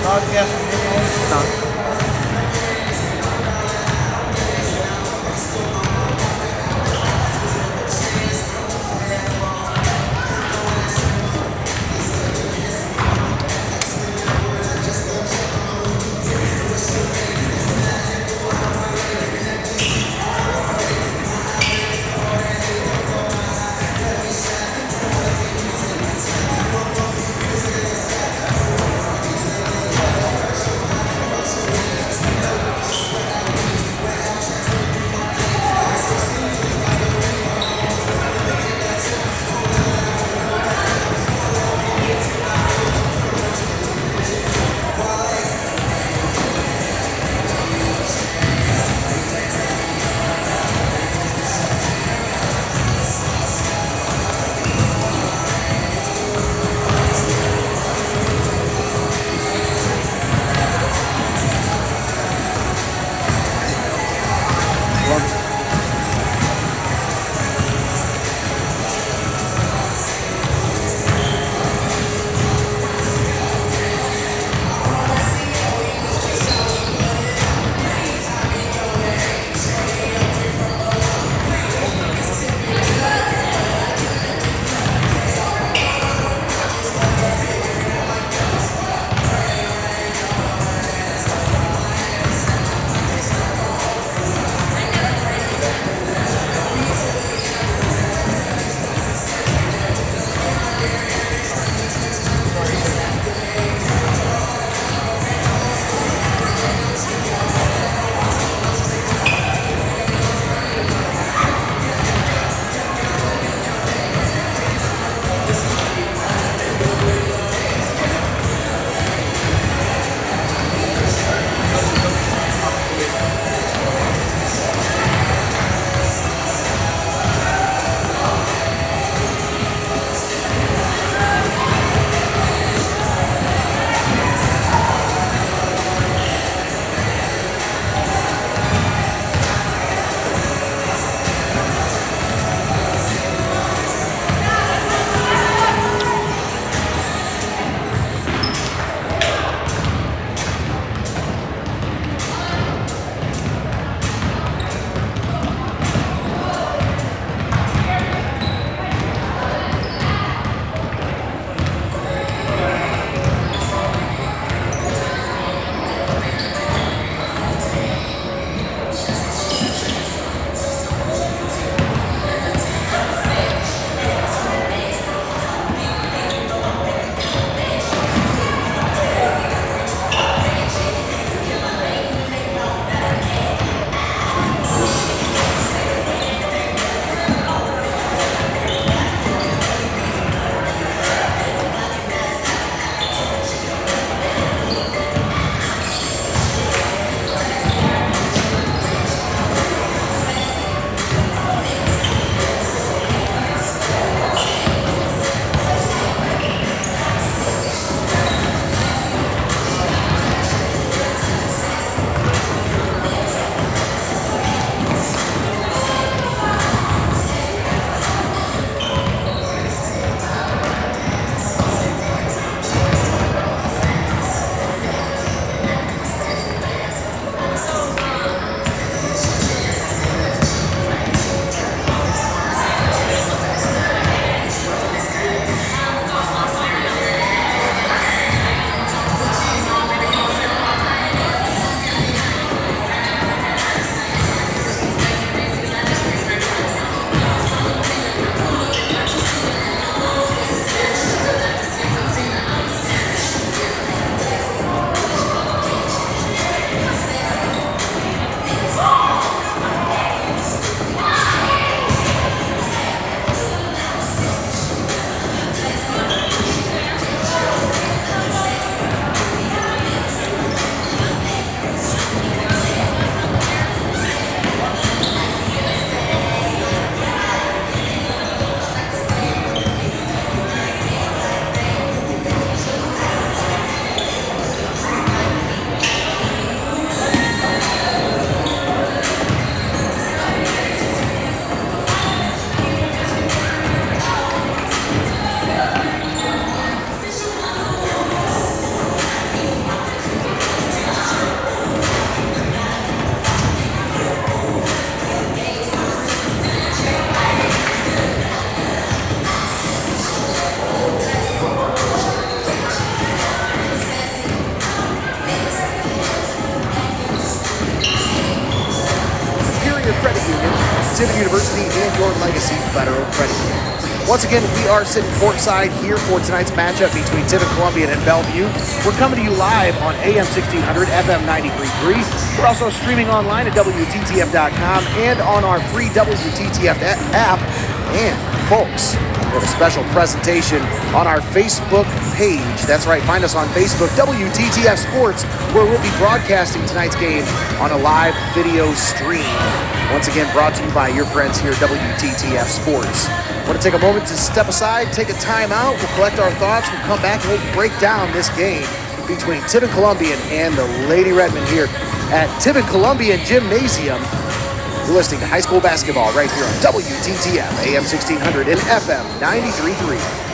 Podcast video. Tiffin University and your Legacy Federal Credit Union. Once again, we are sitting courtside here for tonight's matchup between Tiffin Columbian and Bellevue. We're coming to you live on AM 1600, FM 93.3. We're also streaming online at WTTF.com and on our free WTTF app. And folks, we have a special presentation on our Facebook page. That's right, find us on Facebook, WTTF Sports, where we'll be broadcasting tonight's game on a live video stream. Once again, brought to you by your friends here at WTTF Sports. I want to take a moment to step aside, take a time out. We'll collect our thoughts. We'll come back and we'll break down this game between Tiffin Columbian and the Lady Redmen here at Tiffin Columbian Gymnasium. You're listening to high school basketball right here on WTTF, AM 1600 and FM 93.3.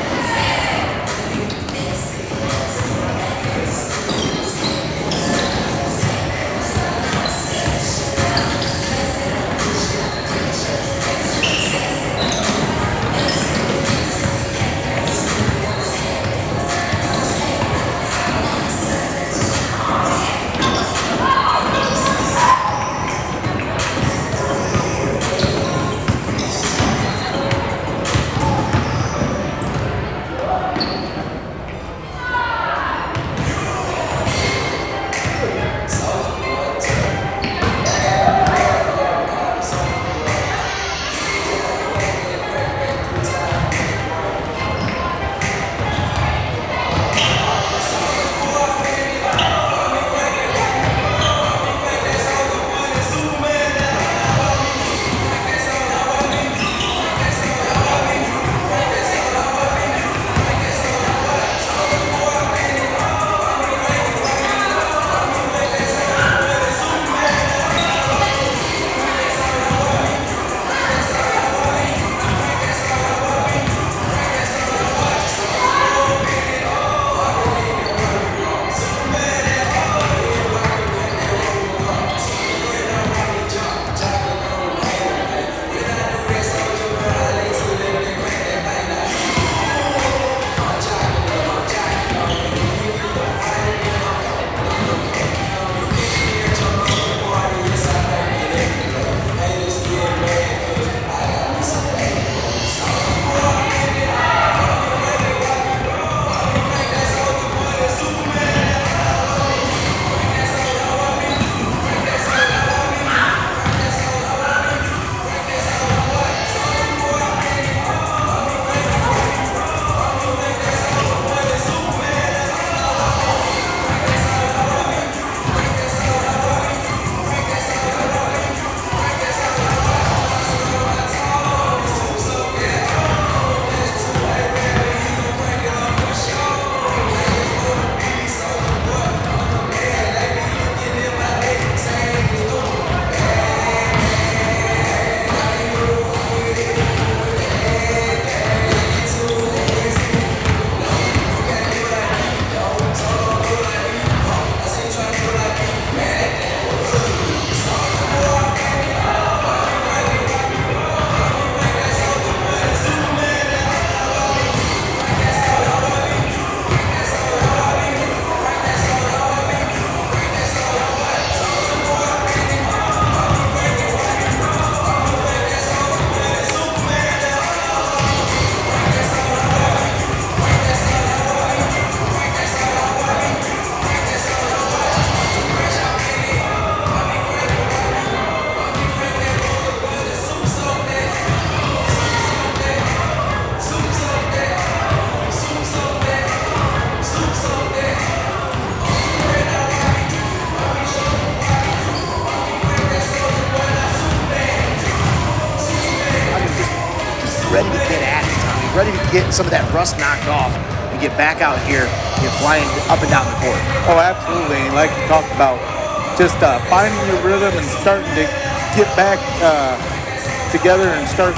ready to get at it, Tommy, ready to get some of that rust knocked off and get back out here and flying up and down the court. Oh, absolutely. And like you talked about, just finding your rhythm and starting to get back together and start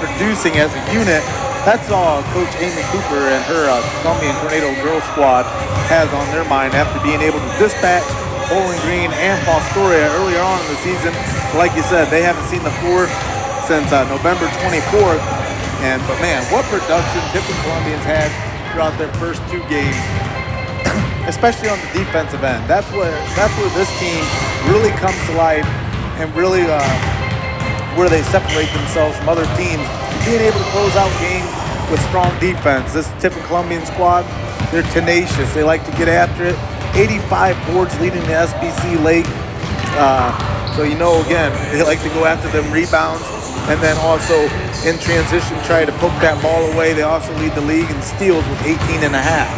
producing as a unit. That's all Coach Amy Cooper and her Columbian Tornado Girls Squad has on their mind after being able to dispatch Bowling Green and Fostoria earlier on in the season. Like you said, they haven't seen the floor since November 24th. But man, what production Tiffin Columbian's had throughout their first two games, especially on the defensive end. That's where this team really comes to life and really where they separate themselves from other teams, being able to close out games with strong defense. This Tiffin Columbian squad, they're tenacious. They like to get after it. 85 boards leading the SBC LAKE. So again, they like to go after them rebounds, and then also in transition try to poke that ball away. They also lead the league in steals with 18 and a half.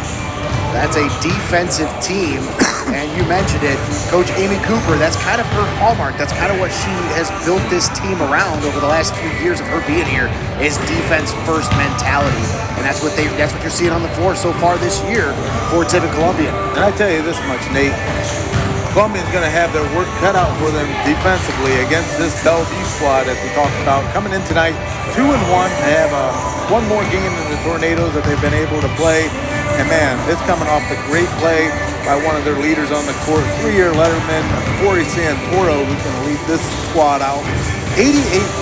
That's a defensive team, and you mentioned it, Coach Amy Cooper, that's kind of her hallmark. That's kind of what she has built this team around over the last few years of her being here, is defense first mentality. And that's what you're seeing on the floor so far this year for Tiffin Columbian. And I tell you this much, Nate, Columbian's going to have their work cut out for them defensively against this Bellevue squad, as we talked about. Coming in tonight, 2-1. They have one more game than the Tornadoes that they've been able to play. And man, it's coming off the great play by one of their leaders on the court, 3-year letterman, Corey Santoro, who's going to lead this squad out. 88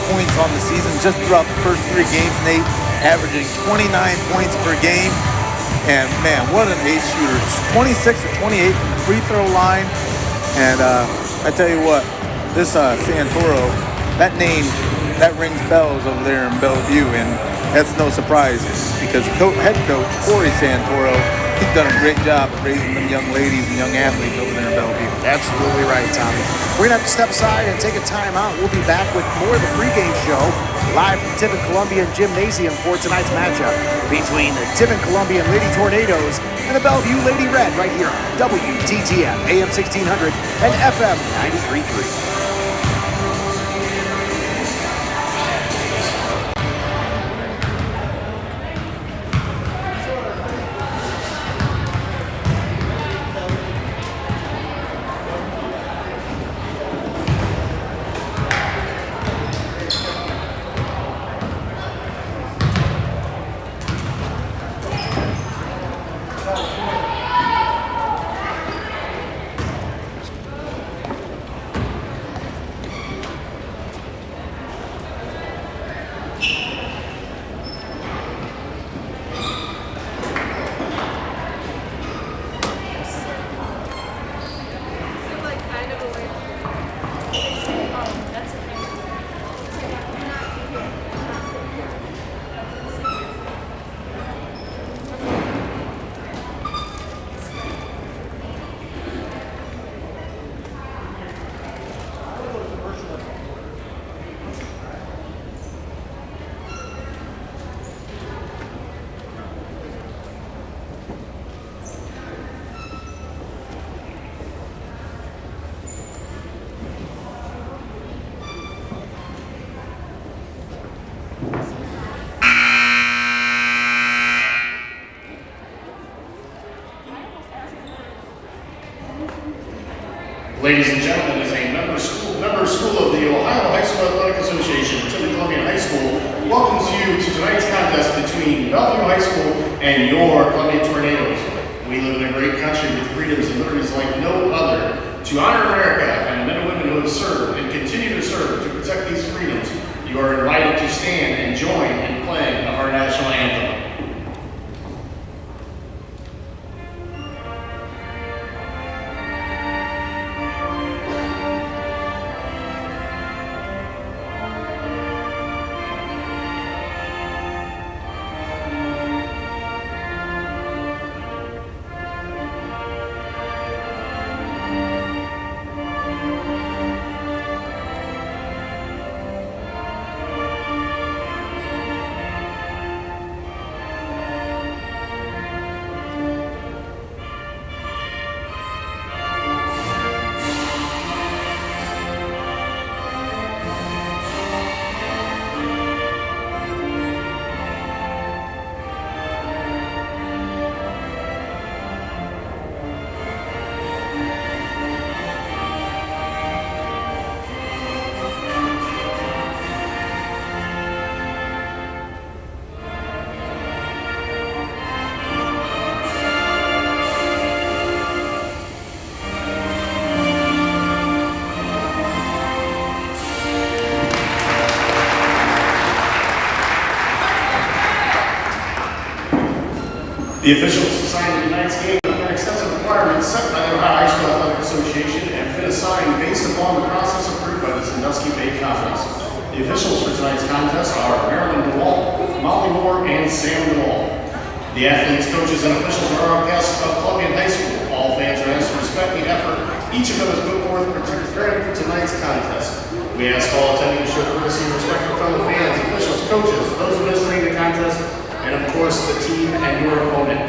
points on the season just throughout the first 3 games, Nate, averaging 29 points per game. And man, what an ace shooter. 26 or 28 from the free throw line. And I tell you what, this Santoro, that name, that rings bells over there in Bellevue, and that's no surprise because head coach Corey Santoro, he's done a great job of raising them young ladies and young athletes over there in Bellevue. Absolutely right, Tommy. We're going to have to step aside and take a time out. We'll be back with more of the pregame show live from Tiffin Columbian Gymnasium for tonight's matchup between the Tiffin Columbian Lady Tornadoes and the Bellevue Lady Red right here on WTTF, AM 1600 and FM 93.3. Ladies and gentlemen, as a member school of the Ohio High School Athletic Association, Tiffin Columbian High School welcomes you to tonight's contest between Bellevue High School and your Columbian Tornadoes. We live in a great country with freedoms and liberties like no other. To honor America and the men and women who have served and continue to serve to protect these freedoms, you are invited to stand and join in playing our national anthem. The officials assigned tonight's game under extensive requirements set by the Ohio High School Athletic Association and been assigned based upon the process approved by the Sandusky Bay Conference. The officials for tonight's contest are Marilyn DeWalt, Molly Moore, and Sam DeWalt. The athletes, coaches, and officials are our guests of Columbian High School. All fans are asked to respect the effort each of them has put forth preparing for tonight's contest. We ask all attending to show courtesy and respect for fellow fans, officials, coaches, those administering the contest, and of course the team and your opponent.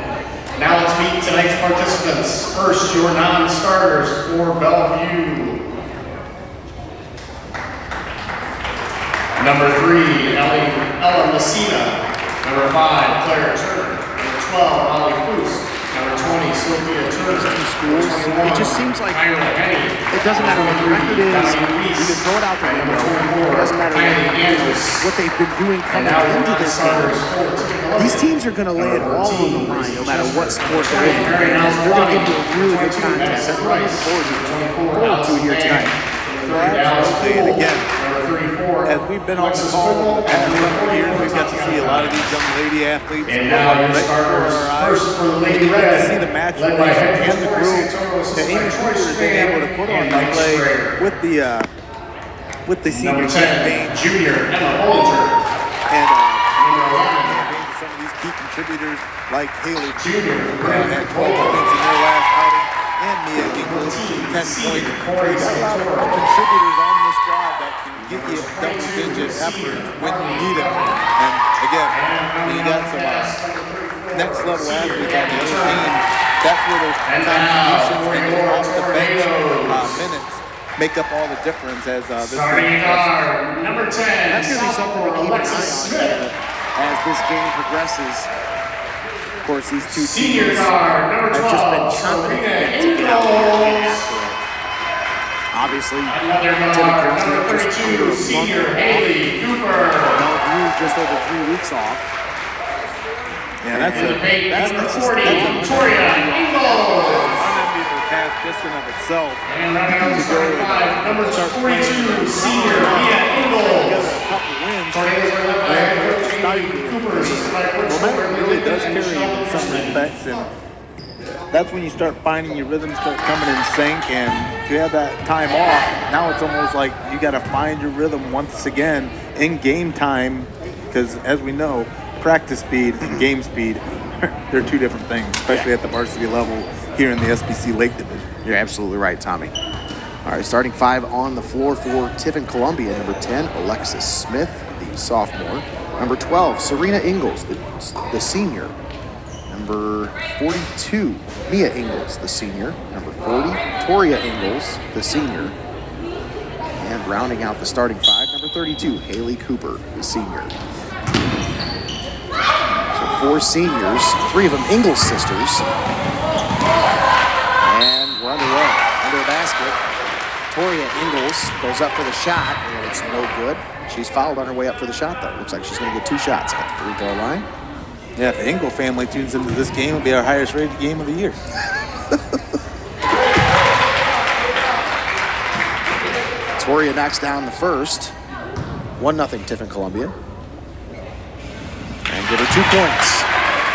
Now let's meet tonight's participants. First, your non-starters for Bellevue. Number 3, Ella Messina. Number 5, Claire Turner. Number 12, Molly Foose. Number 20, Sylvia Turner. Schools, it just seems like it doesn't matter what the record is, you can throw it out the window. It doesn't matter what they've been doing coming into this game. These teams are going to lay it all on the line, no matter what sport they're in. They're going to give you a really good contest. That's what I'm looking forward to here tonight. Absolutely, and again, as we've been on the call over the past couple of years, we've got to see a lot of these young lady athletes and now your starters. First for the Lady Red, Red, to see the match and the group that Amy Cooper has been able to put on display with the senior campaign. Junior Emma Bollinger. And some of these key contributors like Haley Junior, who had 12 points in their last outing, and Mia Ingles, 10 points. So you got a lot of contributors on this squad that can get you double-digit efforts when you need it. And again, when you got some next-level athletes on the other team, that's where those contributions and those off-the-bench minutes make up all the difference as this game progresses. Number 10, that's going to be something to keep an eye on as this game progresses. Of course, these two teams have just been chomping at the bit to get out there and get after it. Obviously, Tiffin Columbian just under a month off. Bellevue just over 3 weeks off. Yeah, that's an unenviable task just in of itself. And running up to 35, number 42, senior Mia Ingles. A couple wins. Momentum really does carry you in some respects, and that's when you start finding your rhythm, start coming in sync, and if you have that time off, now it's almost like you got to find your rhythm once again in game time, because as we know, practice speed and game speed, they're two different things, especially at the varsity level here in the SBC Lake Division. You're absolutely right, Tommy. All right, starting 5 on the floor for Tiffin Columbian. Number 10, Alexis Smith, the sophomore. Number 12, Serena Ingles, the senior. Number 42, Mia Ingles, the senior. Number 40, Toria Ingles, the senior. And rounding out the starting 5, number 32, Haley Cooper, the senior. So 4 seniors, 3 of them Ingles sisters. And we're underway. Under the basket, Toria Ingles goes up for the shot, and it's no good. She's fouled on her way up for the shot, though. Looks like she's going to get 2 shots at the free throw line. Yeah, if the Ingle family tunes into this game, it'll be our highest rated game of the year. Toria knocks down the first. 1-0 Tiffin Columbian. And give her 2 points.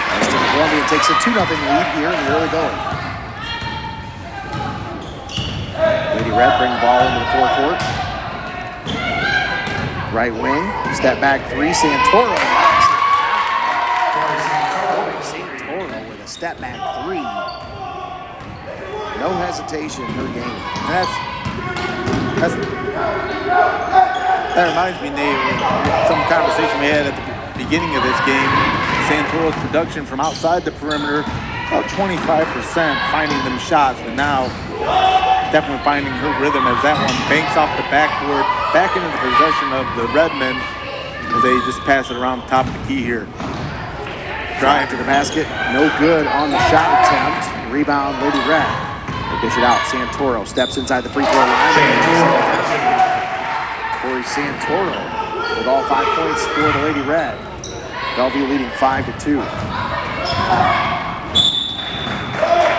As Tiffin Columbian takes a 2-0 lead here in the early going. Lady Red bring the ball into the forecourt. Right wing, step back 3, Santoro. Santoro with a step back 3. No hesitation in her game. That reminds me, Nate, of some conversation we had at the beginning of this game. Santoro's production from outside the perimeter, about 25% finding them shots, but now definitely finding her rhythm as that one banks off the backboard, back into the possession of the Redmen as they just pass it around the top of the key here. Drive to the basket, no good on the shot attempt. Rebound, Lady Red. They dish it out. Santoro steps inside the free throw line. Corey Santoro with all 5 points for the Lady Red. Bellevue leading 5-2.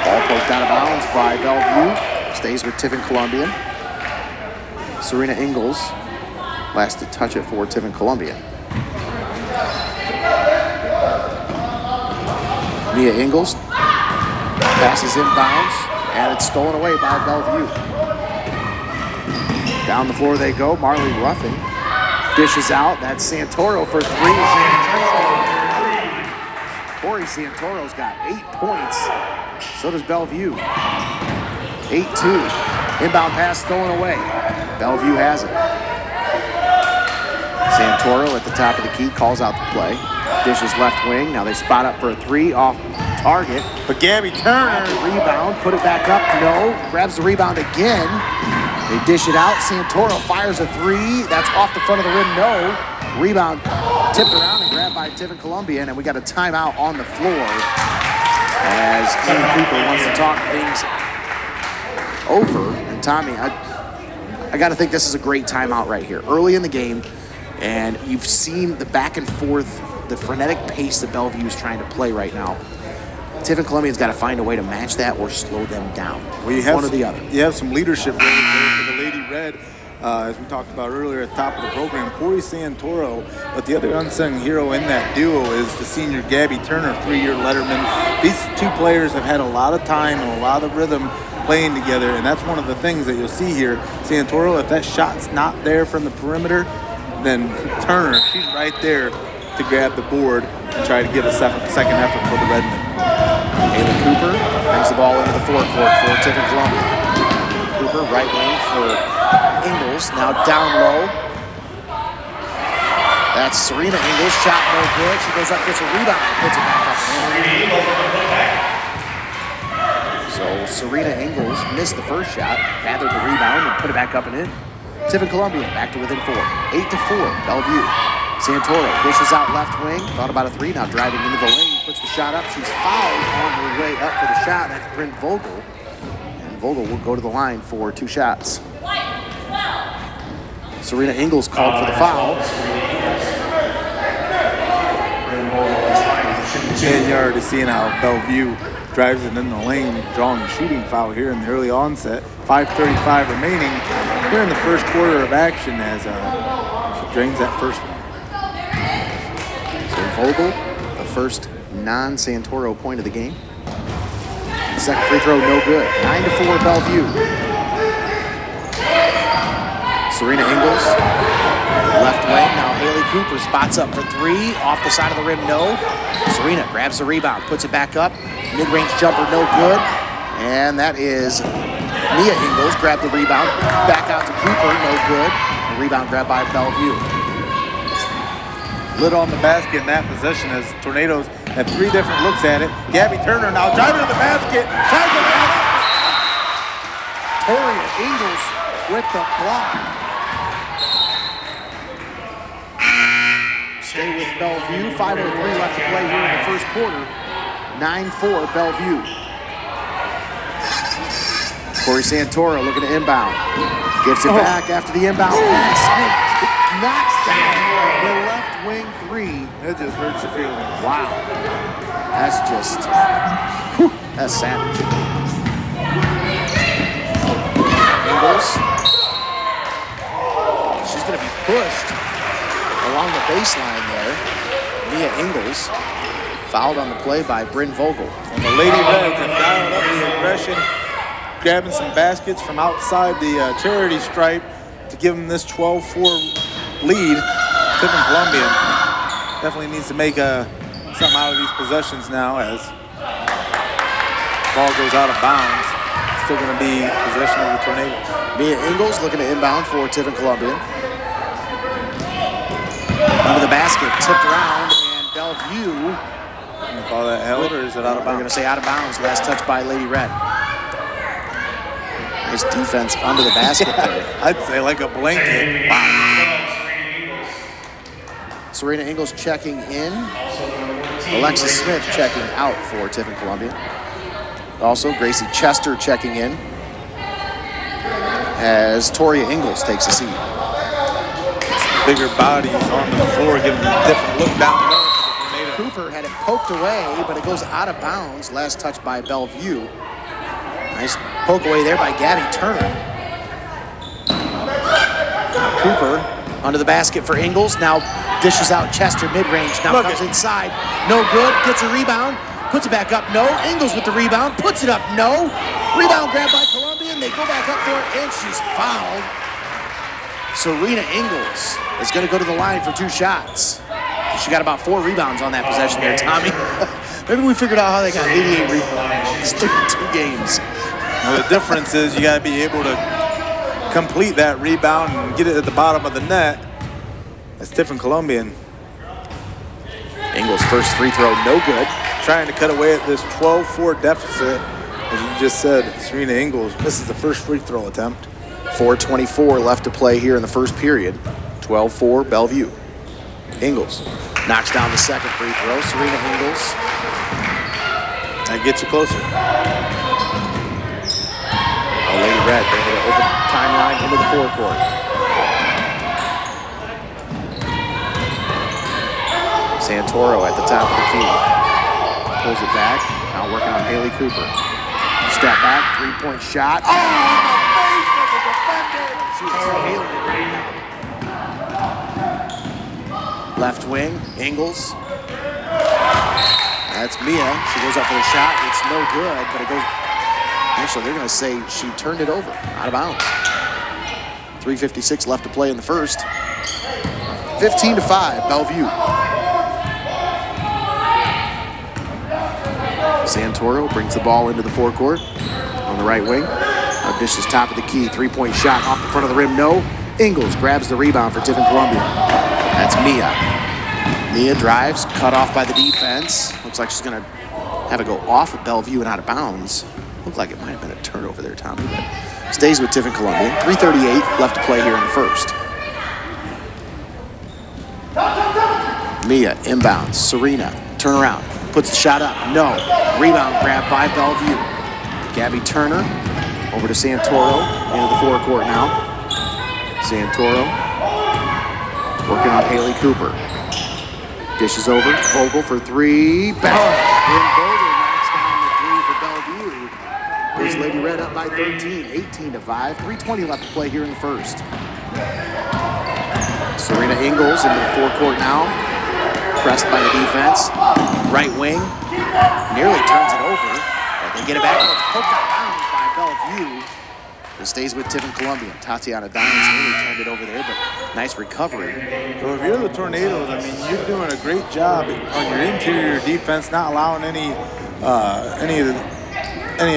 Ball poked out of bounds by Bellevue. Stays with Tiffin Columbian. Serena Ingles last to touch it for Tiffin Columbian. Mia Ingles passes inbounds, and it's stolen away by Bellevue. Down the floor they go. Marley Ruffin Dishes out. That's Santoro for 3. Corey Santoro's got 8 points. So does Bellevue. 8-2. Inbound pass stolen away. Bellevue has it. Santoro at the top of the key calls out the play. Dishes left wing. Now they spot up for a 3 off target. But Gabby Turner. Rebound. Put it back up. No. Grabs the rebound again. They dish it out. Santoro fires a 3. That's off the front of the rim. No. Rebound tipped around and grabbed by Tiffin Columbian. And we got a timeout on the floor as Amy Cooper wants to talk things over. And Tommy, I got to think this is a great timeout right here. Early in the game, and you've seen the back and forth, the frenetic pace that Bellevue is trying to play right now. Tiffin Columbian's got to find a way to match that or slow them down. Well, you have one or the other. You have some leadership there for the Lady Red, as we talked about earlier at the top of the program. Corey Santoro, but the other unsung hero in that duo is the senior Gabby Turner, 3-year letterman. These two players have had a lot of time and a lot of rhythm playing together, and that's one of the things that you'll see here. Santoro, if that shot's not there from the perimeter, then Turner, she's right there to grab the board and try to get a second effort for the Redmen. Haley Cooper brings the ball into the forecourt for Tiffin Columbian. Cooper, right wing for Ingles, now down low. That's Serena Ingles, shot no good. She goes up, gets a rebound, and puts it back up and in. So Serena Ingles missed the first shot, gathered the rebound, and put it back up and in. Tiffin Columbian back to within 4. 8-4, Bellevue. Santoro dishes out left wing, thought about a 3, now driving into the lane, puts the shot up. She's fouled on her way up for the shot. That's Bryn Vogel. And Vogel will go to the line for 2 shots. Serena Ingles called for the foul. 10 yard is seeing how Bellevue drives it in the lane, drawing a shooting foul here in the early onset. 5:35 remaining here in the first quarter of action as she drains that first one. So Vogel, the first non-Santoro point of the game. Second free throw, no good. 9-4 Bellevue. Serena Ingles, left wing. Now Haley Cooper spots up for 3. Off the side of the rim, no. Serena grabs the rebound, puts it back up. Mid-range jumper, no good. And that is Nia Ingles. Grabbed the rebound. Back out to Cooper, no good. The rebound grabbed by Bellevue. Lid on the basket in that possession as Tornadoes have 3 different looks at it. Gabby Turner now driving to the basket. Tries to run up. Toria Ingles with the block. Stay with Bellevue. 5:03 left to play here in the first quarter. 9-4 Bellevue. Corey Santoro looking to inbound. Gets it back after the inbound pass. Knocks down the left wing 3. That just hurts your feelings. Wow. That's just, that's savage. Ingles. She's going to be pushed along the baseline there. Nia Ingles fouled on the play by Bryn Vogel. And the Lady Reds have dialed up the aggression, grabbing some baskets from outside the charity stripe to give them this 12-4 lead. Tiffin Columbian definitely needs to make something out of these possessions now as ball goes out of bounds. Still going to be possession of the Tornadoes. Nia Ingles looking to inbound for Tiffin Columbian. Under the basket, tipped around, and Bellevue. You call that held or is it out of bounds? We're going to say out of bounds. Last touch by Lady Red. Nice defense under the basket there. I'd say like a blanket. Wow. Serena Ingles checking in. Alexis Smith checking out for Tiffin Columbian. Also, Gracie Chester checking in as Toria Ingles takes a seat. Bigger bodies onto the floor, giving them a different look down low. Cooper had it poked away, but it goes out of bounds. Last touch by Bellevue. Nice poke away there by Gabby Turner. Cooper under the basket for Ingles. Now dishes out Chester mid-range. Now comes inside. No good. Gets a rebound. Puts it back up. No. Ingles with the rebound. Puts it up. No. Rebound grabbed by Columbian. They go back up for it, and she's fouled. Serena Ingalls is going to go to the line for 2 shots. She got about 4 rebounds on that possession there, Tommy. Maybe we figured out how they got 88 rebounds in 2 games. Well, the difference is you got to be able to complete that rebound and get it at the bottom of the net. That's Tiffin Columbian. Ingalls' first free throw, no good. Trying to cut away at this 12-4 deficit. As you just said, Serena Ingalls misses the first free throw attempt. 4:24 left to play here in the first period. 12-4 Bellevue. Ingalls knocks down the second free throw. Serena Ingalls. That gets you closer. Lady Red bringing it over the timeline into the forecourt. Santoro at the top of the key. Pulls it back. Now working on Haley Cooper. Step back, 3-point shot. Oh, in the face of the defender. She's feeling it right now. Left wing, Ingalls. That's Mia. She goes up for the shot. It's no good, but it goes. Actually, they're going to say she turned it over, out of bounds. 3:56 left to play in the first. 15-5, Bellevue. Santoro brings the ball into the forecourt on the right wing. Now dishes top of the key, 3-point shot off the front of the rim, no. Ingalls grabs the rebound for Tiffin Columbian. That's Mia. Mia drives, cut off by the defense. Looks like she's going to have it go off of Bellevue and out of bounds. Looked like it might have been a turnover there, Tommy, but stays with Tiffin Columbian. 3:38 left to play here in the first. Mia inbounds. Serena, turn around, puts the shot up. No. Rebound grab by Bellevue. Gabby Turner over to Santoro into the forecourt now. Santoro working on Haley Cooper. Dishes over. Vogel for 3. Bang! And Vogel knocks down the 3 for Bellevue. There's Lady Red up by 13, 18-5. 3:20 left to play here in the first. Serena Ingalls into the forecourt now. Pressed by the defense. Right wing. Nearly turns it over. But they get it back. It's poked out of bounds by Bellevue. It stays with Tiffin Columbian. Tatiana Dimes nearly turned it over there, but nice recovery. So if you're the Tornadoes, I mean, you're doing a great job on your interior defense, not allowing any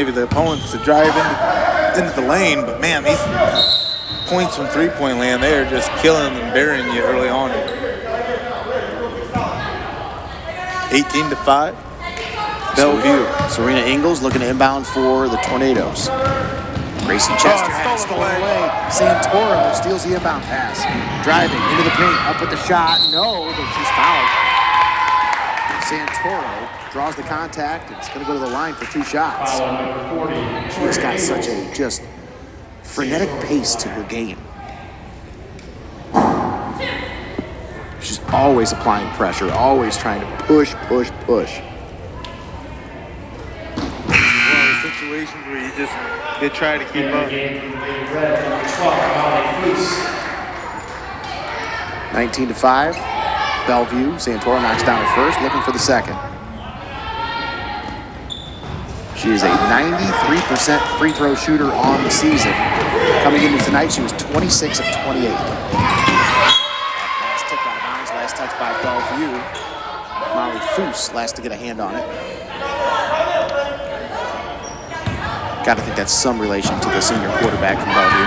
of the opponents to drive into the lane. But man, these points from 3-point land, they are just killing and burying you early on. 18-5. Bellevue. Serena Ingalls looking to inbound for the Tornadoes. Gracie Chester had it stolen away. Santoro steals the inbound pass. Driving into the paint, up with the shot. No, but she's fouled. Santoro draws the contact. It's going to go to the line for 2 shots. She's got such a just frenetic pace to her game. She's always applying pressure, always trying to push. Situations where they try to keep up. 19-5. Bellevue. Santoro knocks down her first, looking for the second. She is a 93% free throw shooter on the season. Coming into tonight, she was 26 of 28. Pass tipped out of bounds, last touch by Bellevue. Molly Foose last to get a hand on it. Got to think that's some relation to the senior quarterback from Bellevue.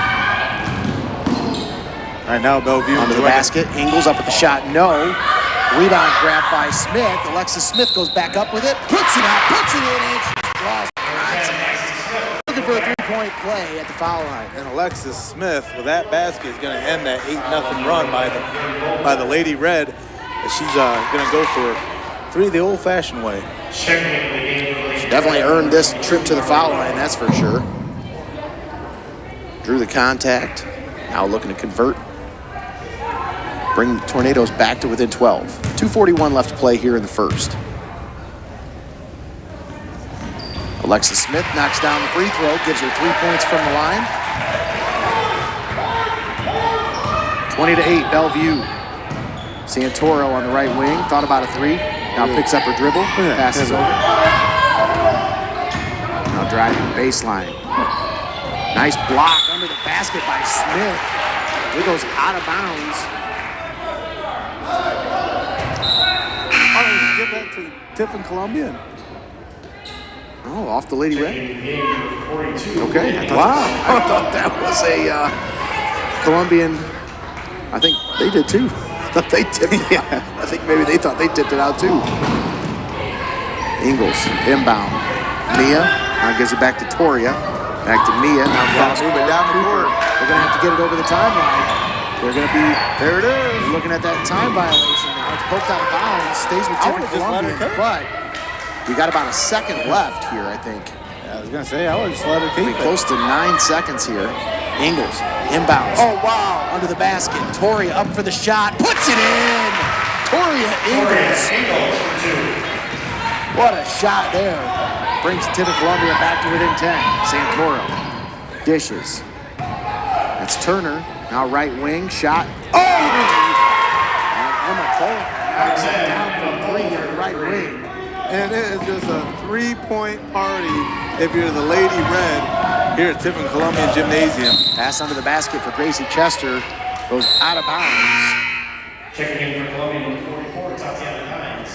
Right now, Bellevue under the basket. Ingalls up with the shot. No. Rebound grab by Smith. Alexis Smith goes back up with it. Puts it out. Puts it in. And she draws contact. Looking for a 3-point play at the foul line. And Alexis Smith with that basket is going to end that 8-0 run by the Lady Red. She's going to go for 3 the old-fashioned way. She definitely earned this trip to the foul line, that's for sure. Drew the contact. Now looking to convert. Bring the Tornadoes back to within 12. 2:41 left to play here in the first. Alexis Smith knocks down the free throw, gives her 3 points from the line. 20-8, Bellevue. Santoro on the right wing, thought about a 3. Now picks up her dribble, passes over. Now driving baseline. Nice block under the basket by Smith. It goes out of bounds. Oh, give that to Tiffin Columbian. Oh, off the Lady Red. Okay. I thought that was a Columbian. I think they did too. I thought they tipped it out. I think maybe they thought they tipped it out too. Ingles, inbound. Mia, now gives it back to Toria. Back to Mia, now cross move it down the court. They're going to have to get it over the timeline. They're going to be There it is. looking at that time violation now. It's poked out of bounds, stays with Tiffin would've just let Columbian, it go. but we got about a second left here, I think. I was gonna say I would just let it keep it. Close to 9 seconds here. Ingles, inbounds. Oh wow! Under the basket. Toria up for the shot. Puts it in! Toria Ingles. What a shot there. Brings Tiffin Columbian back to within 10. Santoro dishes. That's Turner. Now right wing. Shot. Oh! And Emma Cole knocks it down for 3 in the right wing. And it is just a 3-point party if you're the Lady Red here at Tiffin Columbian Gymnasium. Pass under the basket for Gracie Chester. Goes out of bounds. Checking in for Columbian with 44, Tatiana Hines.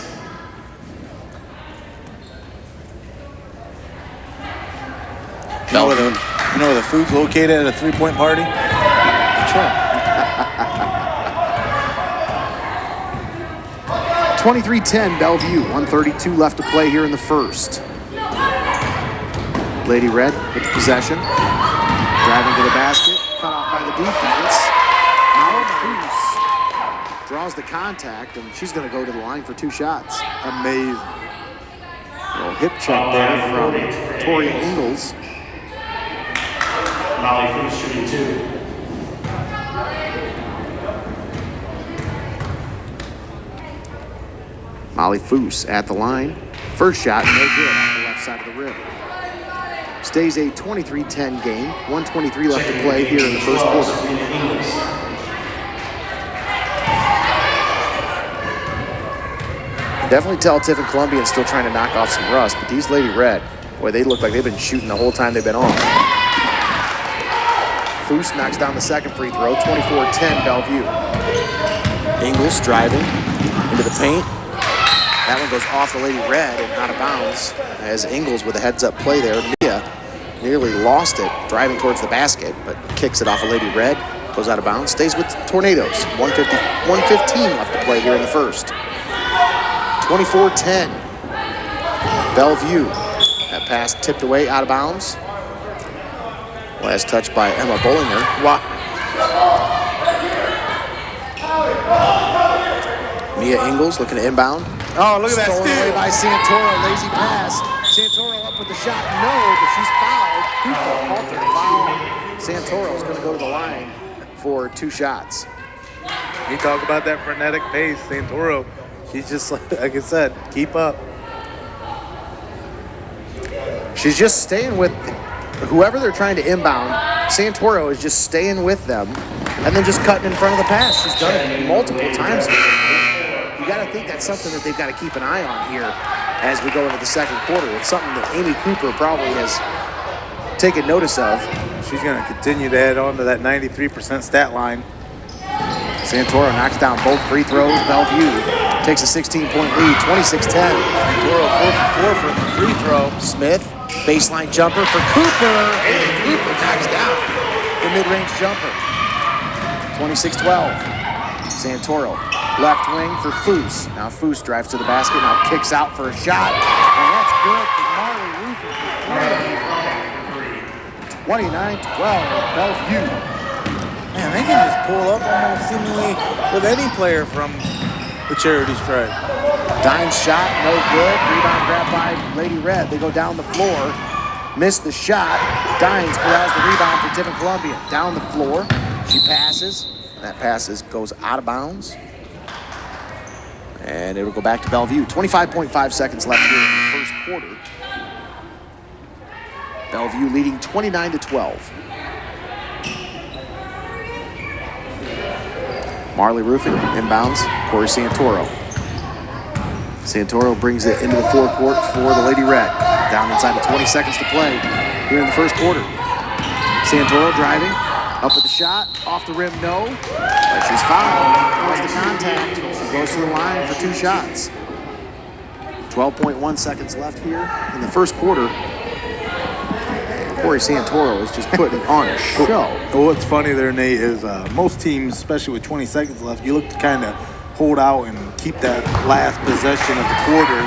You know where the food's located at a 3-point party? Detroit. 23-10 Bellevue, 132 left to play here in the first. Lady Red with the possession. Driving to the basket, cut off by the defense. Now Cruz draws the contact, and she's going to go to the line for 2 shots. Amazing. Little hip check there from Toria Ingles. Molly Cruz shooting 2. Molly Foose at the line. First shot, no good off the left side of the rim. Stays a 23-10 game. 1:23 left to play here in the first quarter. Definitely tell Tiffin Columbian still trying to knock off some rust, but these Lady Red, boy, they look like they've been shooting the whole time they've been on. Foose knocks down the second free throw, 24-10 Bellevue. Ingles driving into the paint. That one goes off the Lady Red and out of bounds as Ingles with a heads-up play there. Mia nearly lost it driving towards the basket, but kicks it off a Lady Red, goes out of bounds, stays with Tornadoes. 1:15 left to play here in the first. 24-10. Bellevue. That pass tipped away out of bounds. Last touch by Emma Bollinger. Mia Ingles looking to inbound. Oh, look at that Stolen steal. away by Santoro. Lazy pass. Santoro up with the shot. No, but she's fouled. Cooper foul. Santoro's going to go to the line for 2 shots. You talk about that frenetic pace, Santoro. She's just like I said, keep up. She's just staying with whoever they're trying to inbound. Santoro is just staying with them and then just cutting in front of the pass. She's done it multiple times. You got to think that's something that they've got to keep an eye on here as we go into the second quarter. It's something that Amy Cooper probably has taken notice of. She's going to continue to head on to that 93% stat line. Santoro knocks down both free throws. Bellevue takes a 16-point lead, 26-10. Santoro 4 for 4 for the free throw. Smith, baseline jumper for Cooper. And Cooper knocks down the mid-range jumper. 26-12. Santoro, left wing for Foose. Now Foose drives to the basket, now kicks out for a shot. And that's good for Marley Ruther. 29-12, Bellevue. Man, they can just pull up almost seemingly with any player from the charity stripe. Dine's shot, no good. Rebound grabbed by Lady Red. They go down the floor. Miss the shot. Dines corrals the rebound for Tiffin Columbian. Down the floor. She passes. That goes out of bounds. And it'll go back to Bellevue. 25.5 seconds left here in the first quarter. Bellevue leading 29-12. Marley Roofing inbounds. Corey Santoro. Santoro brings it into the forecourt for the Lady Red. Down inside of 20 seconds to play here in the first quarter. Santoro driving. Up with the shot, off the rim, no. But she's fouled. That was the contact. She goes to the line for 2 shots. 12.1 seconds left here in the first quarter. And Corey Santoro is just putting on a show. Well, what's funny there, Nate, is most teams, especially with 20 seconds left, you look to kind of hold out and keep that last possession of the quarter.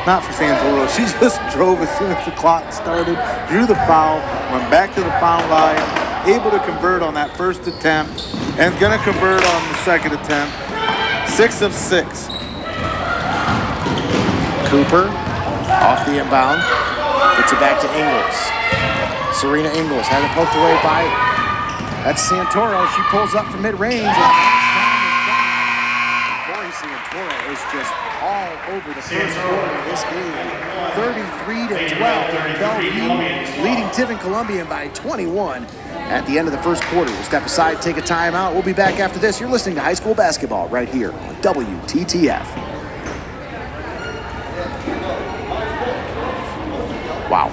Not for Santoro. She just drove as soon as the clock started, drew the foul, went back to the foul line, able to convert on that first attempt, and going to convert on the second attempt. 6 of 6. Cooper off the inbound. Gets it back to Ingles. Serena Ingles has it poked away by, that's Santoro. She pulls up from mid-range. Corey Santoro is just all over the first quarter of this game. 33-12. Bellevue leading Tiffin Columbian by 21 at the end of the first quarter. We'll step aside, take a timeout. We'll be back after this. You're listening to high school basketball right here on WTTF. Wow.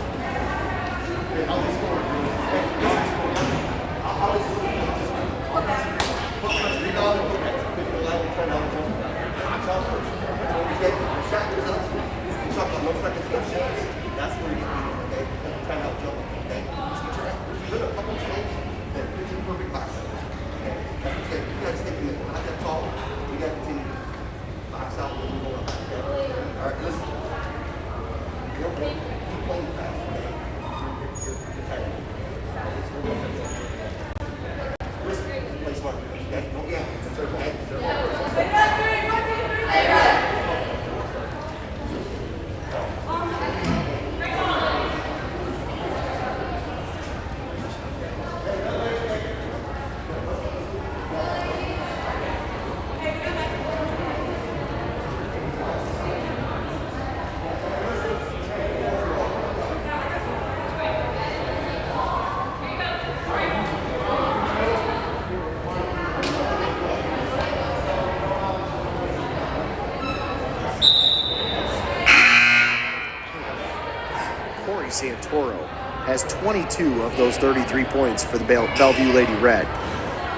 Santoro has 22 of those 33 points for the Bellevue Lady Red.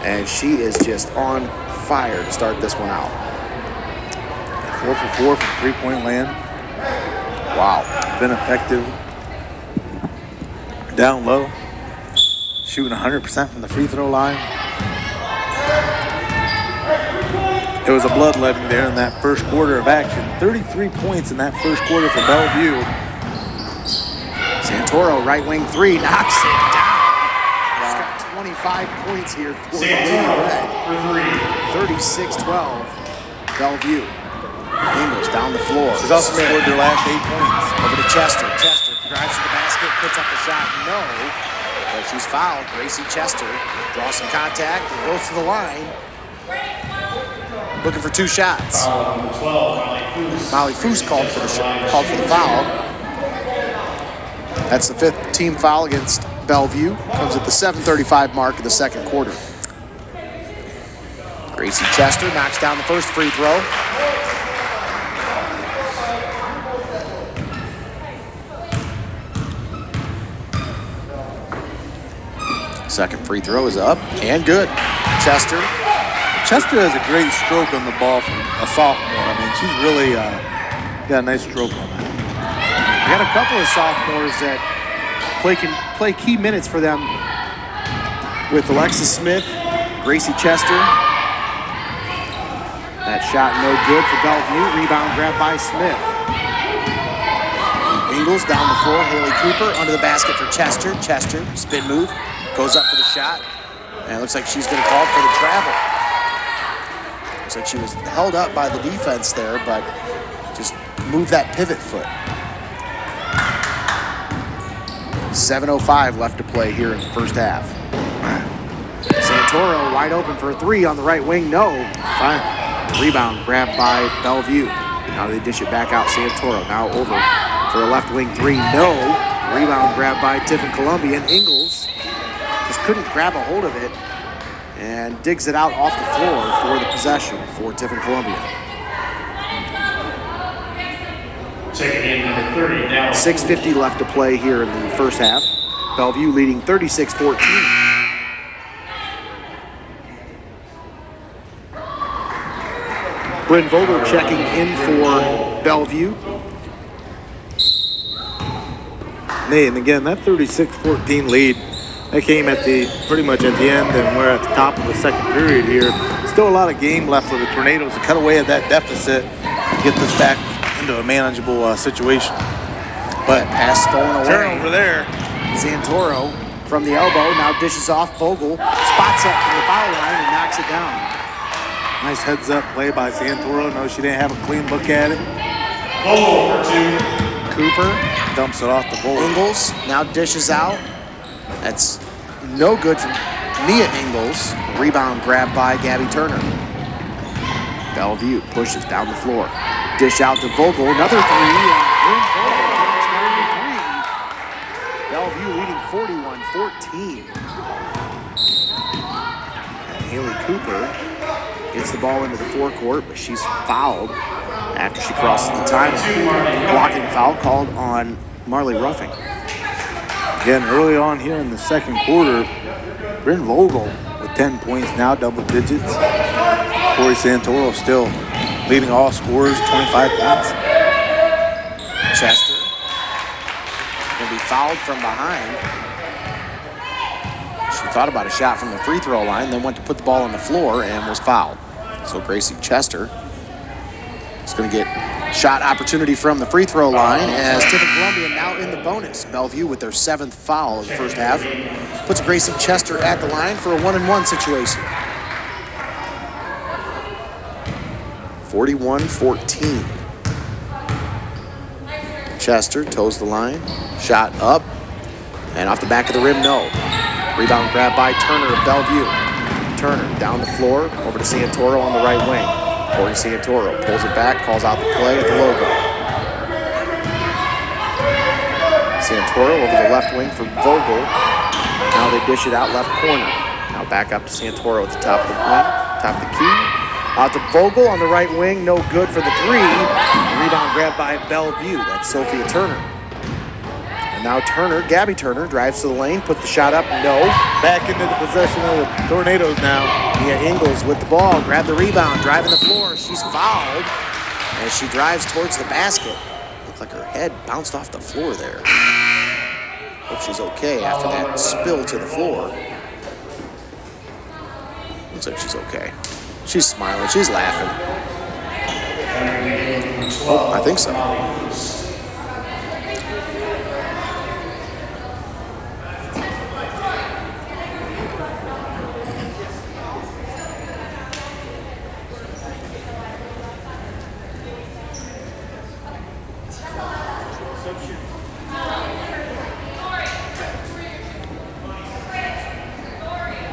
And she is just on fire to start this one out. 4 for 4 from three-point land. Wow. Been effective down low. Shooting 100% from the free throw line. It was a bloodletting there in that first quarter of action. 33 points in that first quarter for Bellevue. Santoro, right wing 3, knocks it down. He's got 25 points here for the Lady Red. 36-12, Bellevue. Ingles down the floor. She's also scored their last 8 points. Over to Chester. Chester drives to the basket, puts up the shot, no. But she's fouled. Gracie Chester draws some contact and goes to the line. Looking for 2 shots. Molly Foose called for the foul. That's the 5th team foul against Bellevue. Comes at the 7:35 mark of the second quarter. Gracie Chester knocks down the first free throw. Second free throw is up and good. Chester has a great stroke on the ball from a sophomore. I mean, she's really got a nice stroke on that. We got a couple of sophomores that can play key minutes for them with Alexis Smith, Gracie Chester. That shot no good for Bellevue. Rebound grabbed by Smith. Ingles down the floor. Haley Cooper under the basket for Chester. Chester, spin move, goes up for the shot. And it looks like she's going to call for the travel. Looks like she was held up by the defense there, but just move that pivot foot. 7:05 left to play here in the first half. Santoro wide open for a 3 on the right wing. No. Fine. Rebound grabbed by Bellevue. Now they dish it back out. Santoro now over for a left wing 3. No. Rebound grabbed by Tiffin Columbian. Ingles just couldn't grab a hold of it and digs it out off the floor for the possession for Tiffin Columbian. Checking in number 30, now 6:50 left to play here in the first half. Bellevue leading 36-14. Bryn Vogel checking in for Bellevue. And again, that 36-14 lead, that came at pretty much at the end, and we're at the top of the second period here. Still a lot of game left for the Tornadoes to cut away at that deficit and get this back into a manageable situation. But pass stolen away. Turnover there. Santoro from the elbow, now dishes off. Vogel spots up from the foul line and knocks it down. Nice heads-up play by Santoro. No, she didn't have a clean look at it. Vogel for 2. Cooper dumps it off the bowl. Ingles now dishes out. That's no good from Nia Ingles. Rebound grabbed by Gabby Turner. Bellevue pushes down the floor. Dish out to Vogel. Another three. And Vogel knocks down the three. Bellevue leading 41-14. And Haley Cooper gets the ball into the forecourt, but she's fouled after she crosses the timeline. Blocking foul called on Marley Ruffing. Again, early on here in the second quarter, Bryn Vogel with 10 points, now double digits. Corey Santoro still leading all scorers, 25 points. Chester will be fouled from behind. She thought about a shot from the free throw line, then went to put the ball on the floor and was fouled. So Gracie Chester is going to get shot opportunity from the free throw line as Tiffin Columbian now in the bonus. Bellevue with their 7th foul of the first half puts Gracie Chester at the line for a 1-and-1 situation. 41-14. Chester toes the line, shot up, and off the back of the rim, no. Rebound grab by Turner of Bellevue. Turner down the floor, over to Santoro on the right wing. Corey Santoro pulls it back, calls out the play at the logo. Santoro over the left wing for Vogel. Now they dish it out left corner. Now back up to Santoro at the top of the wing, top of the key. Out to Vogel on the right wing, no good for the three. Rebound grabbed by Bellevue, that's Sophia Turner. And now Turner, Gabby Turner, drives to the lane, puts the shot up, no. Back into the possession of the Tornadoes now. Nia Ingles with the ball, grab the rebound, driving the floor. She's fouled as she drives towards the basket. Looks like her head bounced off the floor there. Hope she's okay after that spill to the floor. Looks like she's okay. She's smiling, she's laughing. Oh, I think so.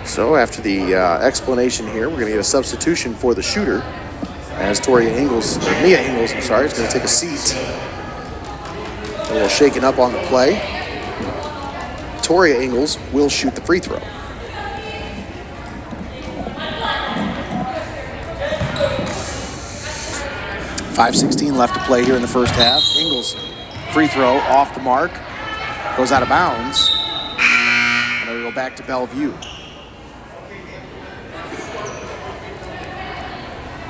So after the explanation here, we're going to get a substitution for the shooter as Nia Ingles, is going to take a seat. A little shaken up on the play. Toria Ingles will shoot the free throw. .5:16 left to play here in the first half. Ingles free throw off the mark, goes out of bounds, and it'll go back to Bellevue.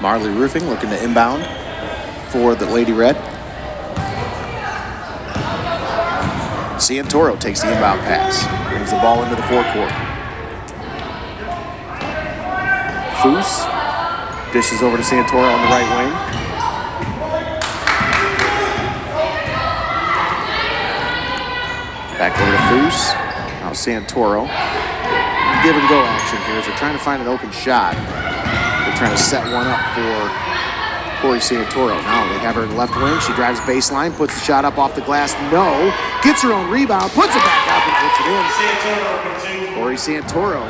Marley Roofing looking to inbound for the Lady Red. Santoro takes the inbound pass, brings the ball into the forecourt. Foose dishes over to Santoro on the right wing. Back over to Foose. Now Santoro. Give and go action here as they're trying to find an open shot. They're trying to set one up for Corey Santoro. Now they have her in the left wing. She drives baseline, puts the shot up off the glass. No. Gets her own rebound, puts it back up and puts it in. Corey Santoro.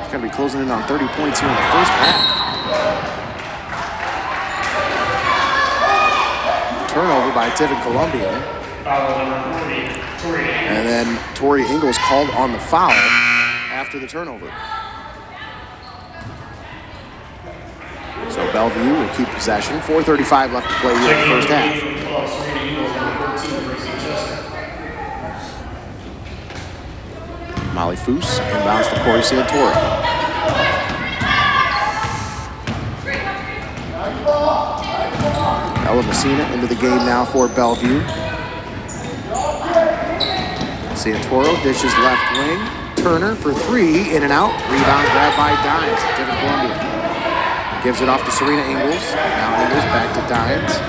She's going to be closing in on 30 points here in the first half. Turnover by Tiffin Columbian. And then Tori Ingles called on the foul after the turnover. So Bellevue will keep possession. 4:35 left to play here in the first half. Molly Foose inbounds to Corey Santoro. Ella Messina into the game now for Bellevue. Santoro dishes left wing. Turner for three, in and out. Rebound grabbed by Dines. Tiffin Columbian gives it off to Serena Ingles. Now Ingles back to Dines.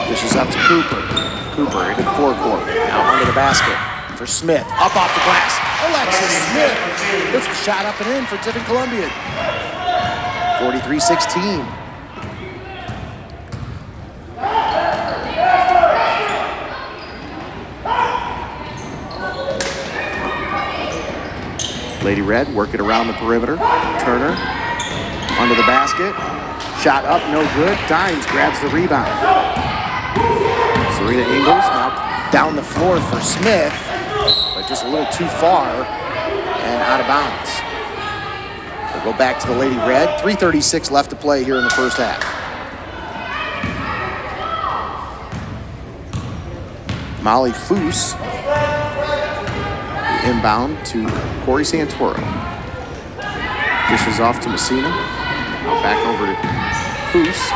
Dishes up to Cooper. Cooper into the forecourt. Now under the basket for Smith. Up off the glass. Alexis Smith puts the shot up and in for Tiffin Columbian. 43-16. Lady Red work it around the perimeter. Turner under the basket. Shot up, no good. Dines grabs the rebound. Serena Ingles now down the floor for Smith, but just a little too far and out of bounds. We'll go back to the Lady Red. 3:36 left to play here in the first half. Molly Foose. Inbound to Corey Santoro. Dishes off to Messina. Now back over to Foose.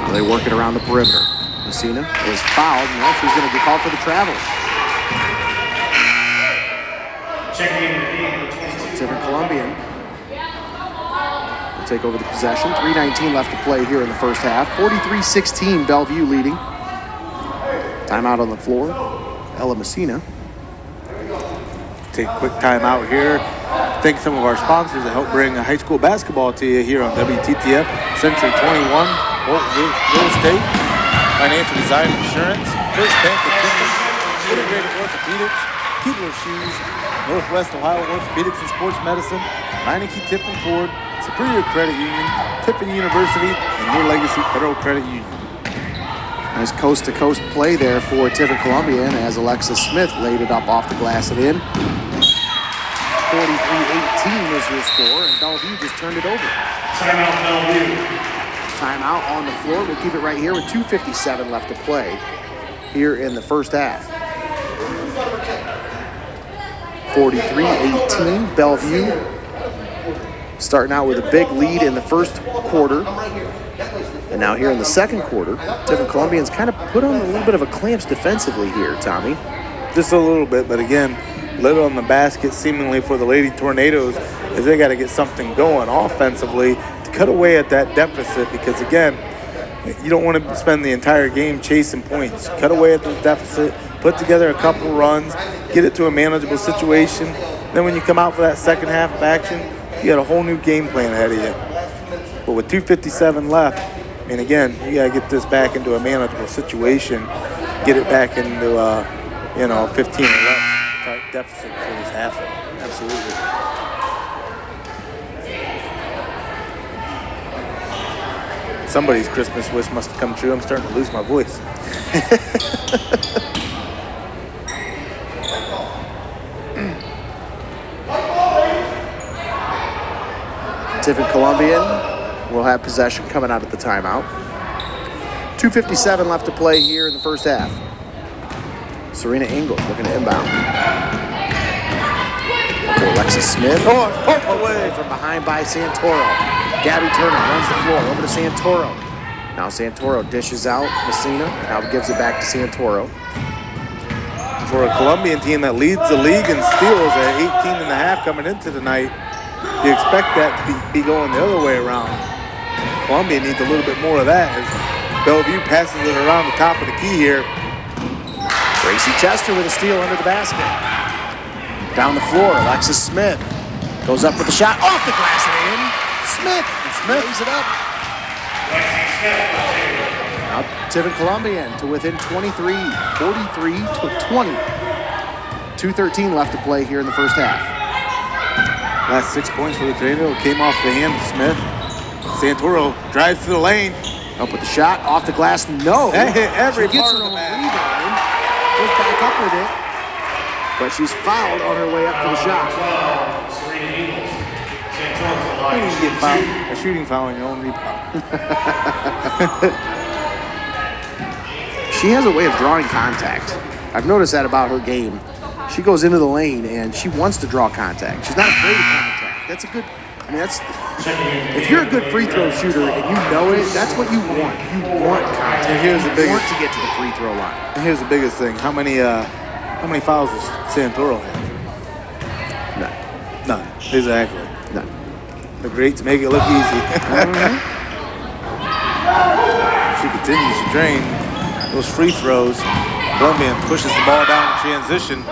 Now they work it around the perimeter. Messina is fouled. Now she's going to get called for the travel. Tiffin Columbian will take over the possession. 3:19 left to play here in the first half. 43-16, Bellevue leading. Timeout on the floor. Ella Messina. Take a quick time out here. Thank some of our sponsors that help bring high school basketball to you here on WTTF. Century 21, Real Estate, Financial Design Insurance, First Bank of Tiffin, Integrated Orthopedics, Keebler Shoes, Northwest Ohio Orthopedics and Sports Medicine, Meineke Tiffin Ford, Superior Credit Union, Tiffin University, and New Legacy Federal Credit Union. Nice coast-to-coast play there for Tiffin Columbian as Alexis Smith laid it up off the glass and in. 43-18 is your score, and Bellevue just turned it over. Timeout, Bellevue. Timeout on the floor. We'll keep it right here with 2:57 left to play here in the first half. 43-18, Bellevue starting out with a big lead in the first quarter. And now here in the second quarter, Tiffin Columbian's kind of put on a little bit of a clamps defensively here, Tommy. Just a little bit, but again, little on the basket seemingly for the Lady Tornadoes as they got to get something going offensively to cut away at that deficit, because again, you don't want to spend the entire game chasing points. Cut away at the deficit, put together a couple runs, get it to a manageable situation. Then when you come out for that second half of action, you got a whole new game plan ahead of you. But with 2:57 left, and again, you got to get this back into a manageable situation, get it back into 15 or less type deficit for this half. Absolutely. Somebody's Christmas wish must have come true. I'm starting to lose my voice. Tiffin Columbian will have possession coming out of the timeout. 2:57 left to play here in the first half. Serena Ingles looking to inbound. To Alexis Smith. Oh, away from behind by Santoro. Gabby Turner runs the floor over to Santoro. Now Santoro dishes out Messina. Now gives it back to Santoro. For a Colombian team that leads the league in steals at 18.5 coming into tonight, you expect that to be going the other way around. Columbia needs a little bit more of that as Bellevue passes it around the top of the key here. Gracie Chester with a steal under the basket. Down the floor, Alexis Smith goes up with the shot off the glass and in. Smith lays it up. Now Tiffin Columbian to within 23, 43-20. 2:13 left to play here in the first half. Last 6 points for the tornado came off the hand of Smith. Santoro drives to the lane. Up with the shot, off the glass, no. That hit every she gets part her of the own bag. rebound, goes back up with it, but she's fouled on her way up for the shot. Serena Ingles. You didn't get fouled. A shooting foul on your own rebound. She has a way of drawing contact. I've noticed that about her game. She goes into the lane and she wants to draw contact. She's not afraid of contact. I mean, if you're a good free throw shooter and you know it, that's what you want. You want contact. And here's the you biggest, want to get to the free throw line. And here's the biggest thing. How many fouls does Santoro have? None. Exactly. None. The greats make it look easy. She continues to drain those free throws. Columbian pushes the ball down in transition.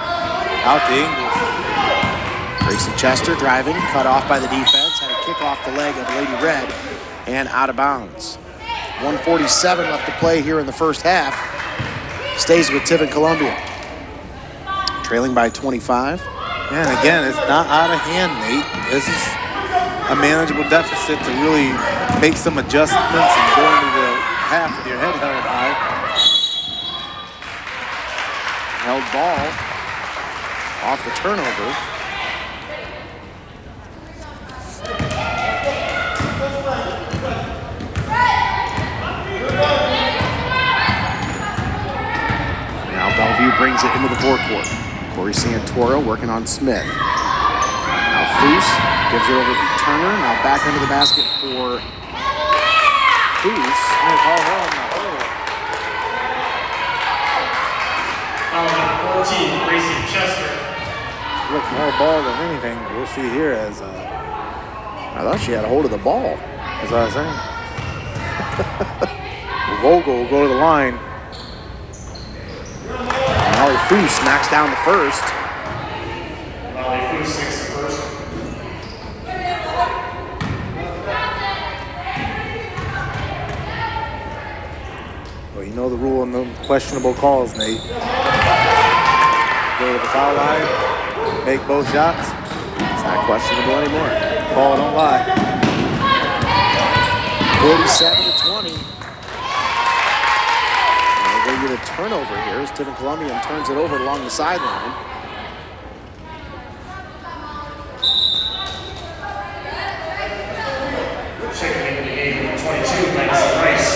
Out to Ingles. Gracie Chester driving, cut off by the defense. Had a kick off the leg of Lady Red and out of bounds. 1:47 left to play here in the first half. Stays with Tiffin Columbian. Trailing by 25. And again, it's not out of hand, Nate. This is a manageable deficit to really make some adjustments and go into the half with your head held high. Held ball off the turnover. Now Bellevue brings it into the forecourt. Corey Santoro working on Smith. Now Foose gives it over to Turner. Now back into the basket for Foose. Number 14, Gracie Chester. Looks more ball than anything. We'll see here as I thought she had a hold of the ball. that's what I was saying. Vogel will go to the line. Molly Foose knocks down the first. Molly Foose takes the first. Well, you know the rule on the questionable calls, Nate. Go to the foul line, make both shots. It's not questionable anymore. Ball don't lie. 47-20. They get a turnover here as Tiffin Columbian turns it over along the sideline. Checking into the game, number 22, Madison Rice.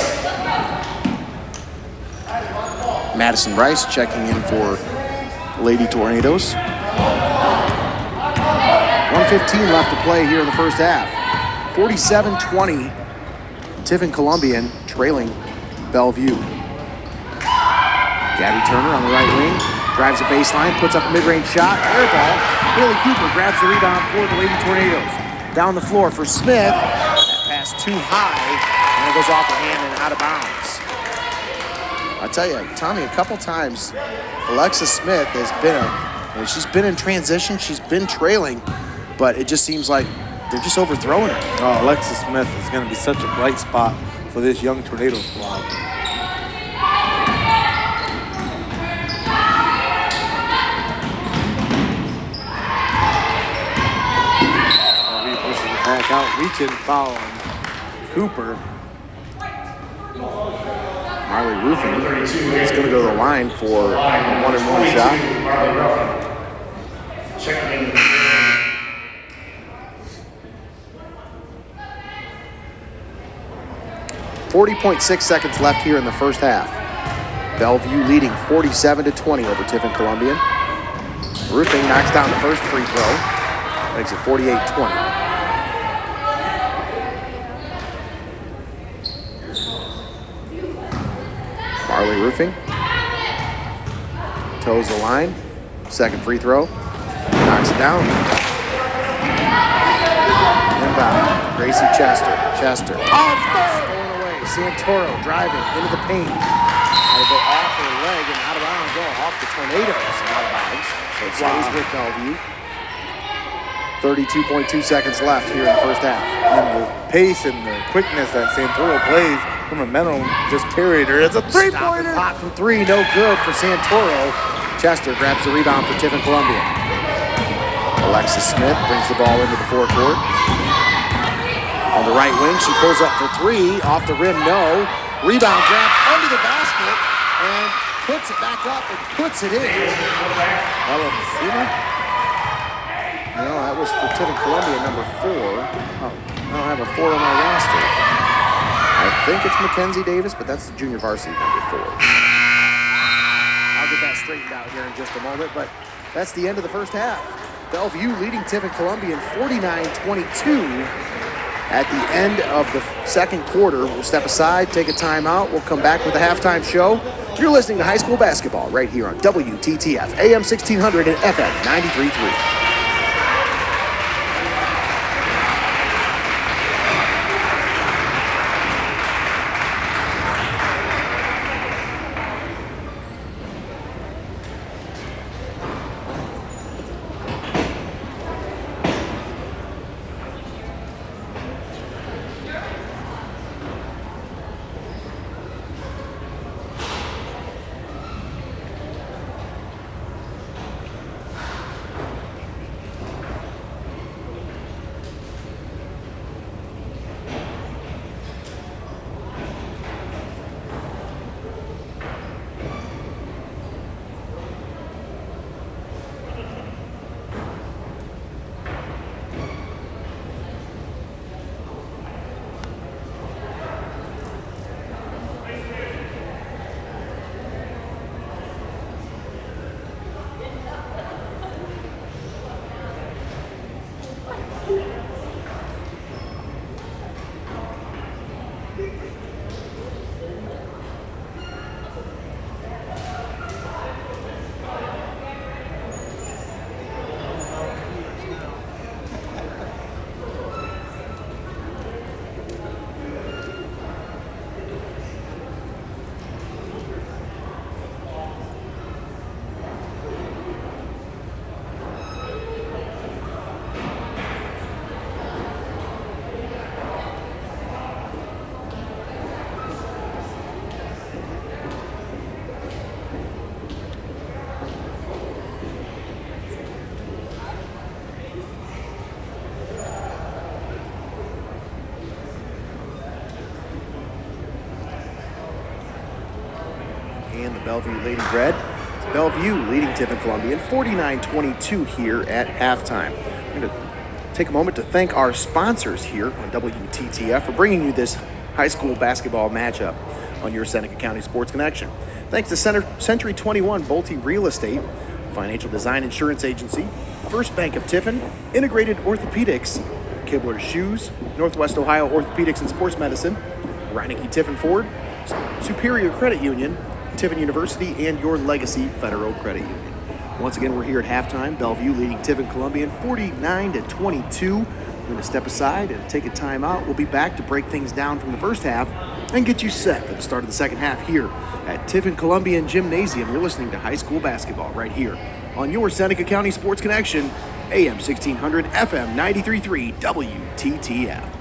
Madison Rice checking in for Lady Tornadoes. 1:15 left to play here in the first half. 47-20. Tiffin Columbian trailing Bellevue. Gabby Turner on the right wing, drives the baseline, puts up a mid-range shot, air ball. Haley Cooper grabs the rebound for the Lady Tornadoes. Down the floor for Smith. That pass too high, and it goes off her hand and out of bounds. I tell you, Tommy, a couple times, Alexis Smith has been she's been in transition, she's been trailing, but it just seems like they're just overthrowing her. Oh, Alexis Smith is going to be such a bright spot for this young Tornado squad. Back out, reaching, foul on Cooper. Marley Roofing is going to go to the line for a 1-and-1 shot. Marley Ruffin. Checking into the game. 40.6 seconds left here in the first half. Bellevue leading 47-20 over Tiffin Columbian. Roofing knocks down the first free throw. Makes it 48-20. Marley Roofing toes the line. Second free throw. Knocks it down. Inbound. Gracie Chester. Stolen away. Santoro driving into the paint. Had to go off her leg and out of bounds. Go off the Tornadoes and out of bounds. So it stays with Bellevue. 32.2 seconds left here in the first half. And the pace and the quickness that Santoro plays, her momentum just carried her. It's a three-pointer. Hot from three, no good for Santoro. Chester grabs the rebound for Tiffin Columbian. Alexis Smith brings the ball into the forecourt. On the right wing, she pulls up for three. Off the rim, no. Rebound grab under the basket and puts it back up and puts it in. No, that was for Tiffin Columbian, number 4. Oh, I don't have a 4 on my roster. I think it's Mackenzie Davis, but that's the junior varsity number 4. I'll get that straightened out here in just a moment, but that's the end of the first half. Bellevue leading Tiffin Columbian 49-22 at the end of the second quarter. We'll step aside, take a timeout. We'll come back with the halftime show. You're listening to high school basketball right here on WTTF, AM 1600 and FM 93.3. And the Bellevue Lady Red. It's Bellevue leading Tiffin Columbian 49-22 here at halftime. I'm going to take a moment to thank our sponsors here on WTTF for bringing you this high school basketball matchup on your Seneca County Sports Connection. Thanks to Century 21 Bolte Real Estate, Financial Design Insurance Agency, First Bank of Tiffin, Integrated Orthopedics, Kibler Shoes, Northwest Ohio Orthopedics and Sports Medicine, Reineke Tiffin Ford, Superior Credit Union, Tiffin University, and Your Legacy Federal Credit Union. Once again, we're here at halftime. Bellevue leading Tiffin Columbian 49-22. We're going to step aside and take a timeout. We'll be back to break things down from the first half and get you set for the start of the second half here at Tiffin Columbian Gymnasium. You're listening to high school basketball right here on your Seneca County Sports Connection, AM 1600, FM 93.3, WTTF.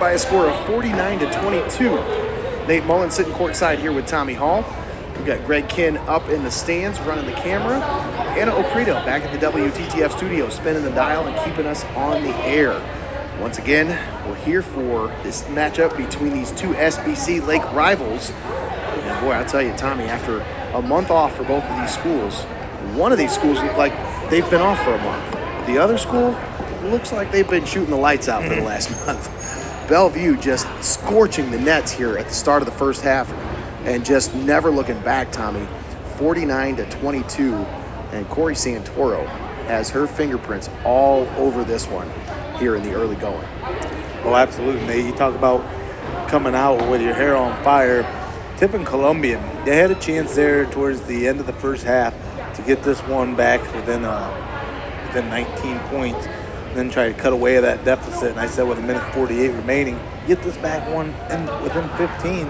By a score of 49-22. Nate Mullen sitting courtside here with Tommy Hall. We got Greg Kinn up in the stands running the camera. Anna Ocrito back at the WTTF studio spinning the dial and keeping us on the air. Once again, we're here for this matchup between these two SBC Lake rivals. And boy, I'll tell you, Tommy, after a month off for both of these schools, one of these schools look like they've been off for a month. The other school looks like they've been shooting the lights out for the last month. Bellevue just scorching the nets here at the start of the first half and just never looking back, Tommy. 49-22, and Corey Santoro has her fingerprints all over this one here in the early going. Oh, absolutely, Nate. You talk about coming out with your hair on fire. Tiffin Columbian, they had a chance there towards the end of the first half to get this one back within 19 points, and then try to cut away that deficit. And I said with a minute 48 remaining, get this back one within 15.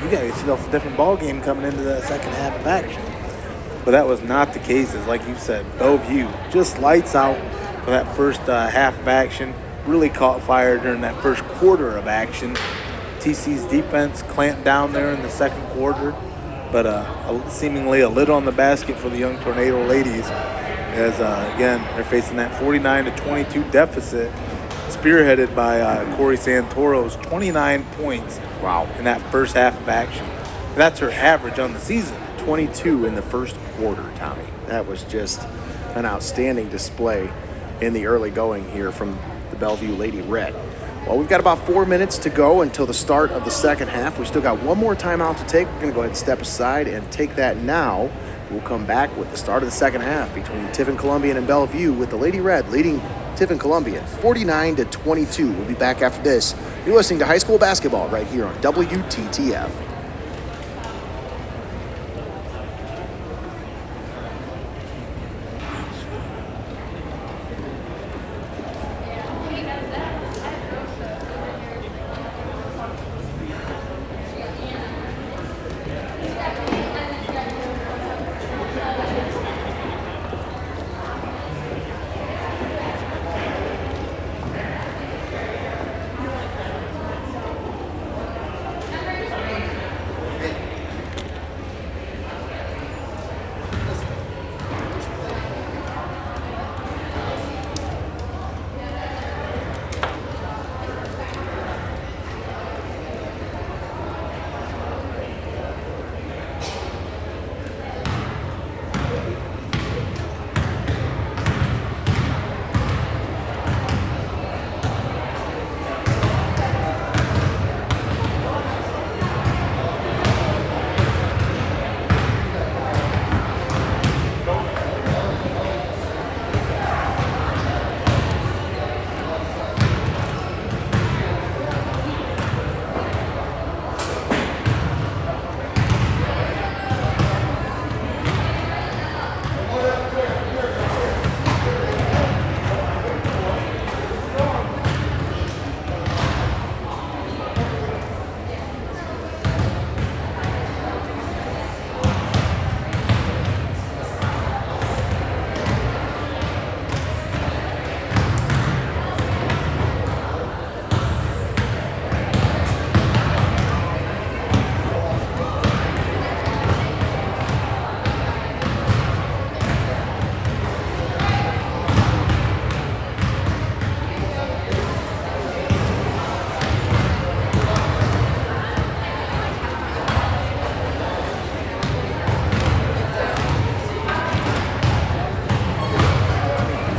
You got yourself a different ball game coming into that second half of action. But that was not the case. It's like you said, Bellevue just lights out for that first half of action. Really caught fire during that first quarter of action. TC's defense clamped down there in the second quarter, but seemingly a lid on the basket for the young Tornado ladies, as again they're facing that 49-22 deficit, spearheaded by Corey Santoro's 29 points. Wow. In that first half of action. That's her average on the season. 22 in the first quarter, Tommy. That was just an outstanding display in the early going here from the Bellevue Lady Red. Well, we've got about 4 minutes to go until the start of the second half. We still got one more timeout to take. We're going to go ahead and step aside and take that now. We'll come back with the start of the second half between Tiffin Columbian and Bellevue, with the Lady Red leading Tiffin Columbian 49-22. We'll be back after this. You're listening to high school basketball right here on WTTF.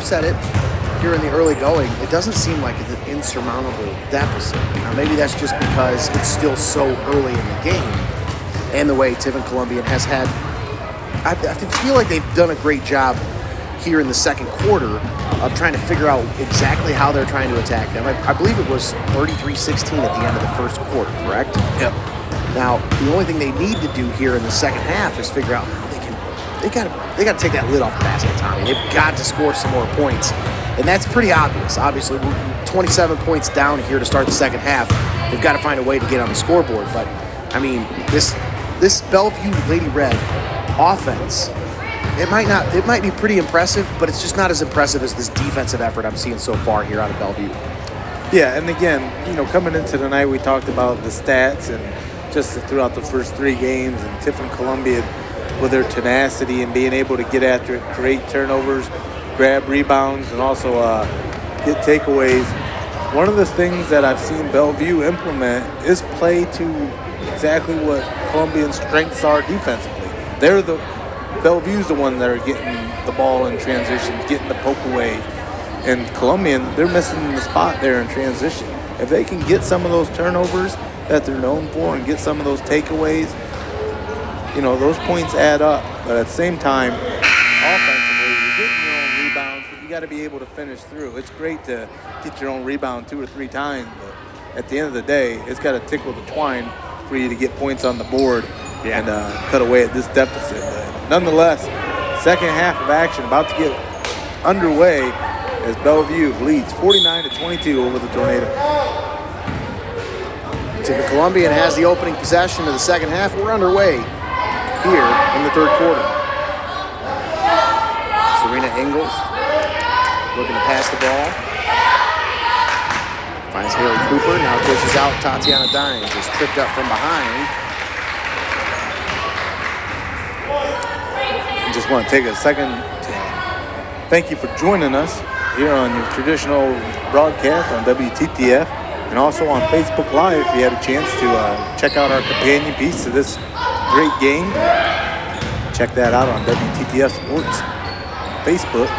Said it here in the early going, it doesn't seem like it's an insurmountable deficit. Now maybe that's just because it's still so early in the game, and the way Tiffin Columbian has had, I feel like they've done a great job here in the second quarter of trying to figure out exactly how they're trying to attack them. I believe it was 33-16 at the end of the first quarter, correct? Yep. Now the only thing they need to do here in the second half is figure out how they got to take that lid off the basket, Tommy. They've got to score some more points, and that's pretty obvious. Obviously, we're 27 points down here to start the second half. They've got to find a way to get on the scoreboard. But I mean, this Bellevue Lady Red offense, it might be pretty impressive, but it's just not as impressive as this defensive effort I'm seeing so far here out of Bellevue. Yeah, and again, coming into the night, we talked about the stats and just throughout the first 3 games, and Tiffin Columbian with their tenacity and being able to get after it, create turnovers, grab rebounds, and also get takeaways. One of the things that I've seen Bellevue implement is play to exactly what Columbian's strengths are defensively. Bellevue's the one that are getting the ball in transition, getting the poke away. And Columbian, they're missing the spot there in transition. If they can get some of those turnovers that they're known for and get some of those takeaways, you know, those points add up. But at the same time, offensively, you're getting your own rebounds, but you got to be able to finish through. It's great to get your own rebound 2 or 3 times, but at the end of the day, it's got to tickle the twine for you to get points on the board and cut away at this deficit. But nonetheless, second half of action about to get underway as Bellevue leads 49-22 over the Tornadoes. Tiffin Columbian has the opening possession of the second half. We're underway here in the third quarter. Serena Ingles looking to pass the ball. Finds Haley Cooper, now pushes out Tatiana Dines, is tripped up from behind. I just want to take a second to thank you for joining us here on your traditional broadcast on WTTF and also on Facebook Live if you had a chance to check out our companion piece to this great game. Check that out on WTTF Sports Facebook.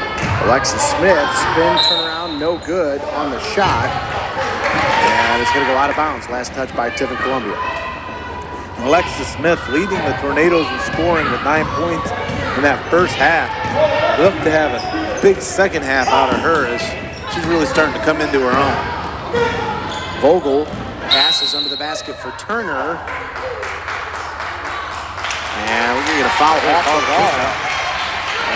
Alexis Smith, spin, turnaround, no good on the shot. And it's going to go out of bounds. Last touch by Tiffin Columbian. Alexis Smith leading the Tornadoes in scoring with 9 points in that first half. We'll look to have a big second half out of her as she's really starting to come into her own. Vogel passes under the basket for Turner. And we're going to get a foul off the ball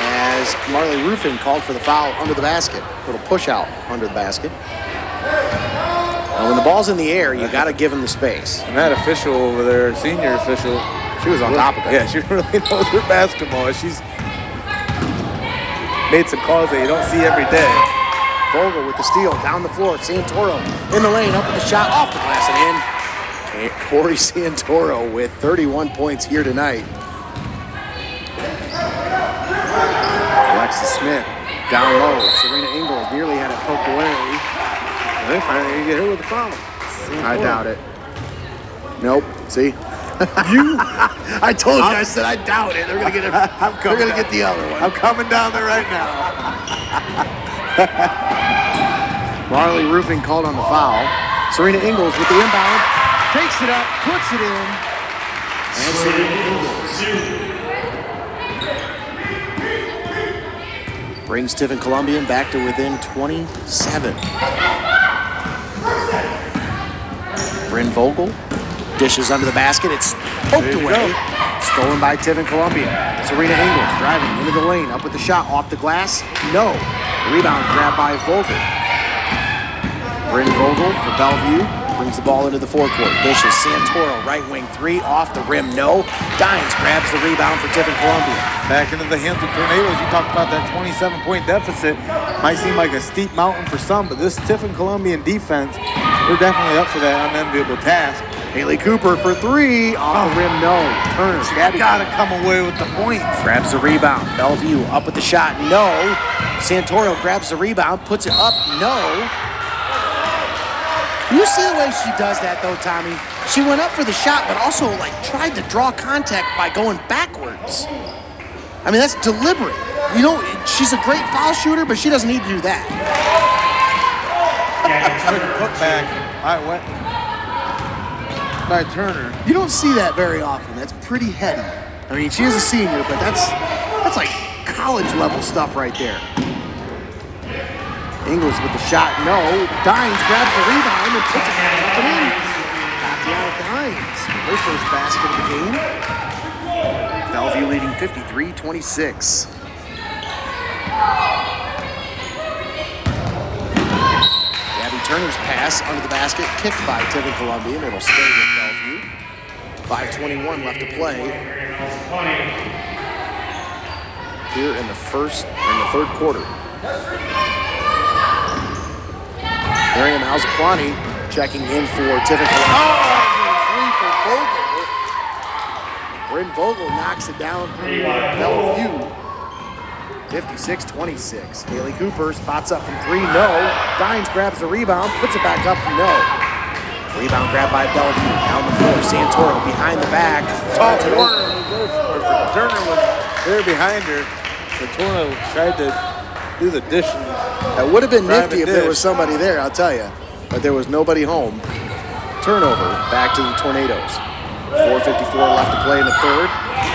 as Marley Roofing called for the foul under the basket. Little push out under the basket. Now when the ball's in the air, you got to give him the space. And that official over there, senior official, she was on top of it. Yeah, she really knows her basketball. She's made some calls that you don't see every day. Vogel with the steal down the floor. Santoro in the lane, up with the shot, off the glass and in. And Corey Santoro with 31 points here tonight. Alexis Smith down low. Serena Ingles nearly had it poked away. They finally get her with a foul. I doubt it. Nope. See? I told you. I said I doubt it. They're gonna get it. They're gonna get the other one. I'm coming down there right now. Marley Roofing called on the foul. Serena Ingles with the inbound, takes it up, puts it in, and Serena Ingles brings Tiffin Columbian back to within 27. Bryn Vogel dishes under the basket. It's poked away. Stolen by Tiffin Columbian. Serena Ingles driving into the lane. Up with the shot. Off the glass. No. Rebound grabbed by Vogel. Bryn Vogel for Bellevue. Brings the ball into the forecourt. Dishes. Santoro. Right wing 3. Off the rim. No. Dines grabs the rebound for Tiffin Columbian. Back into the hands of Tornadoes. You talked about that 27-point deficit. Might seem like a steep mountain for some, but this Tiffin Columbian defense, they're definitely up for that unenviable task. Haley Cooper for 3. Off the rim, no. Turner. Gotta come away with the points. Grabs the rebound. Bellevue up with the shot. No. Santoro grabs the rebound. Puts it up. No. You see the way she does that, though, Tommy? She went up for the shot, but also, tried to draw contact by going backwards. I mean, that's deliberate. You know, she's a great foul shooter, but she doesn't need to do that. Put back. I went by Turner. You don't see that very often. That's pretty heady. I mean, she is a senior, but that's like college level stuff right there. Ingles with the shot, no. Dines grabs the rebound and puts it up and in. Tatiana Dines, her first basket of the game. Bellevue leading 53-26. Turner's pass under the basket, kicked by Tiffin Columbian. It'll stay with Bellevue. 5:21 left to play here in the third quarter. Miriam Alzaquani checking in for Tiffin Columbian. Oh, 3 for Vogel. Bryn Vogel knocks it down for Bellevue. 56-26. Haley Cooper spots up from 3, no. Dines grabs the rebound, puts it back up, no. Rebound grabbed by Bellevue. Down the floor, Santoro behind the back. Turner was there behind her. So Turner tried to do the dish. That would have been nifty if there was somebody there, I'll tell you. But there was nobody home. Turnover, back to the Tornadoes. 4:54 left to play in the third.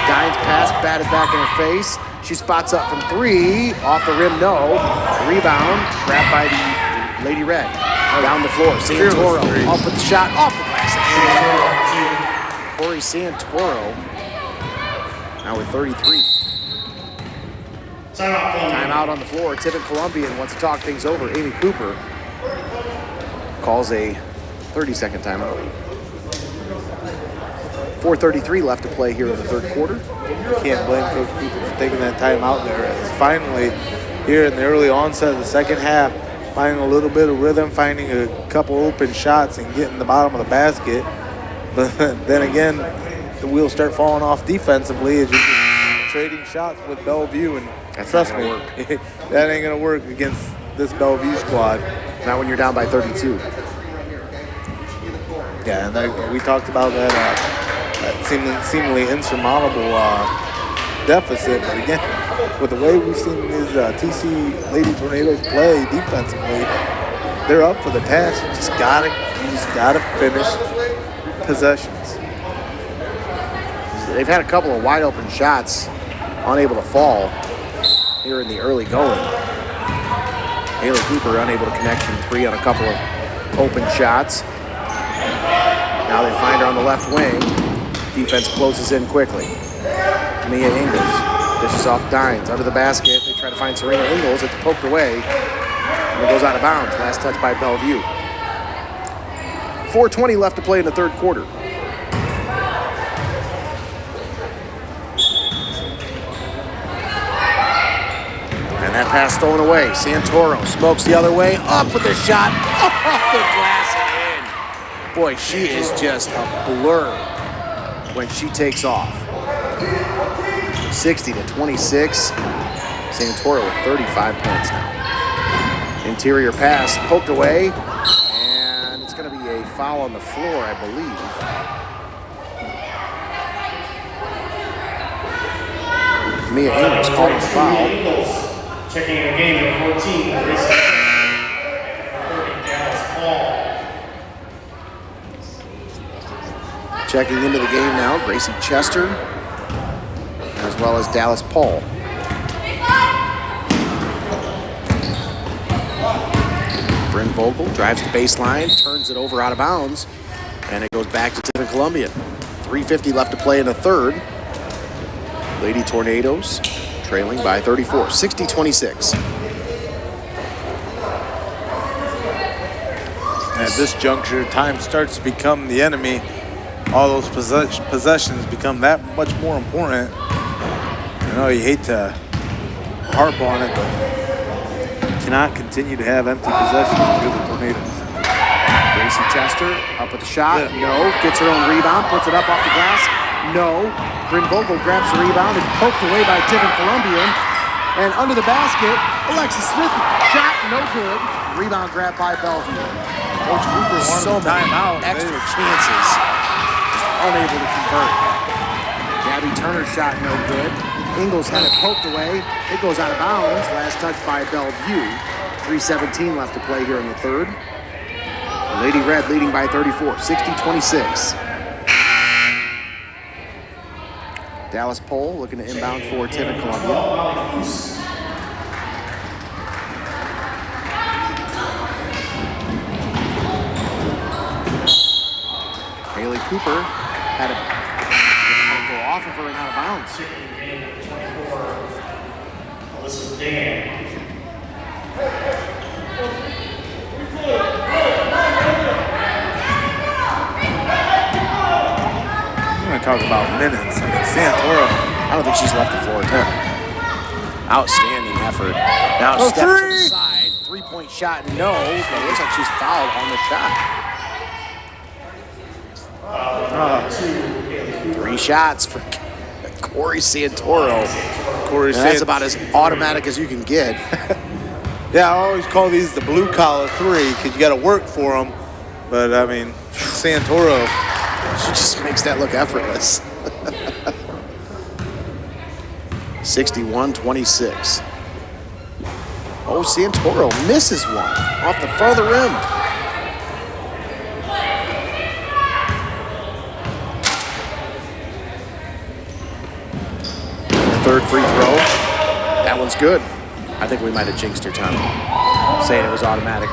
Dines pass, batted back in her face. She spots up from 3, off the rim, no. Rebound, grabbed by the Lady Red. Down the floor, Santoro up with the shot, off the glass. Corey Santoro, now with 33. Timeout on the floor. Tiffin Columbian wants to talk things over. Amy Cooper calls a 30-second timeout. 4:33 left to play here in the third quarter. You can't blame Coach Cooper for taking that timeout there. It's finally, here in the early onset of the second half, finding a little bit of rhythm, finding a couple open shots and getting the bottom of the basket. But then again, the wheels start falling off defensively as you're trading shots with Bellevue. And trust me, that ain't going to work against this Bellevue squad. Not when you're down by 32. Yeah, and we talked about that seemingly insurmountable deficit. But again, with the way we've seen these TC Lady Tornadoes play defensively, they're up for the task. You just gotta finish possessions. They've had a couple of wide open shots, unable to fall here in the early going. Haley Cooper unable to connect from 3 on a couple of open shots. Now they find her on the left wing. Defense closes in quickly. Mia Ingles dishes off Dines under the basket. They try to find Serena Ingles. It's poked away. And it goes out of bounds. Last touch by Bellevue. 4:20 left to play in the third quarter. And that pass stolen away. Santoro smokes the other way. Up with the shot. Off the glass and in. Boy, she is just a blur when she takes off. 60-26. Santoro with 35 points now. Interior pass poked away. And it's going to be a foul on the floor, I believe. Mia Ingles called the foul. Checking the game at 14. Checking into the game now, Gracie Chester, as well as Dallas Paul. Bryn Vogel drives the baseline, turns it over out of bounds, and it goes back to Tiffin Columbian. 3:50 left to play in the third. Lady Tornadoes trailing by 34, 60-26. At this juncture, time starts to become the enemy. All those possessions become that much more important. I know you hate to harp on it, but you cannot continue to have empty possessions if you're the Tornadoes. Gracie Chester up with the shot. Yeah. No. Gets her own rebound. Puts it up off the glass. No. Bryn Vogel grabs the rebound. It's poked away by Tiffin Columbian. And under the basket, Alexis Smith. Shot no good. Rebound grabbed by Bellevue. Coach Cooper wanted so many timeout. extra chances. Just unable to convert. Gabby Turner's shot no good. Ingles had it poked away. It goes out of bounds. Last touch by Bellevue. 3:17 left to play here in the third. Lady Red leading by 34, 60-26. Dallas Pole looking to inbound for Tiffin Columbian. Haley Cooper had a go off of her and out of bounds. Alyssa Dan. I'm going to talk about minutes. I mean, Santoro, I don't think she's left the floor. Outstanding effort. Now steps to the side. 3-point shot, no. But it looks like she's fouled on the shot. 3 shots for Corey Santoro. That's about as automatic as you can get. Yeah, I always call these the blue-collar three because you got to work for them. But, I mean, Santoro. She just makes that look effortless. 61-26. Oh, Santoro misses one off the farther rim. The third free throw. That one's good. I think we might have jinxed her, Tommy, saying it was automatic.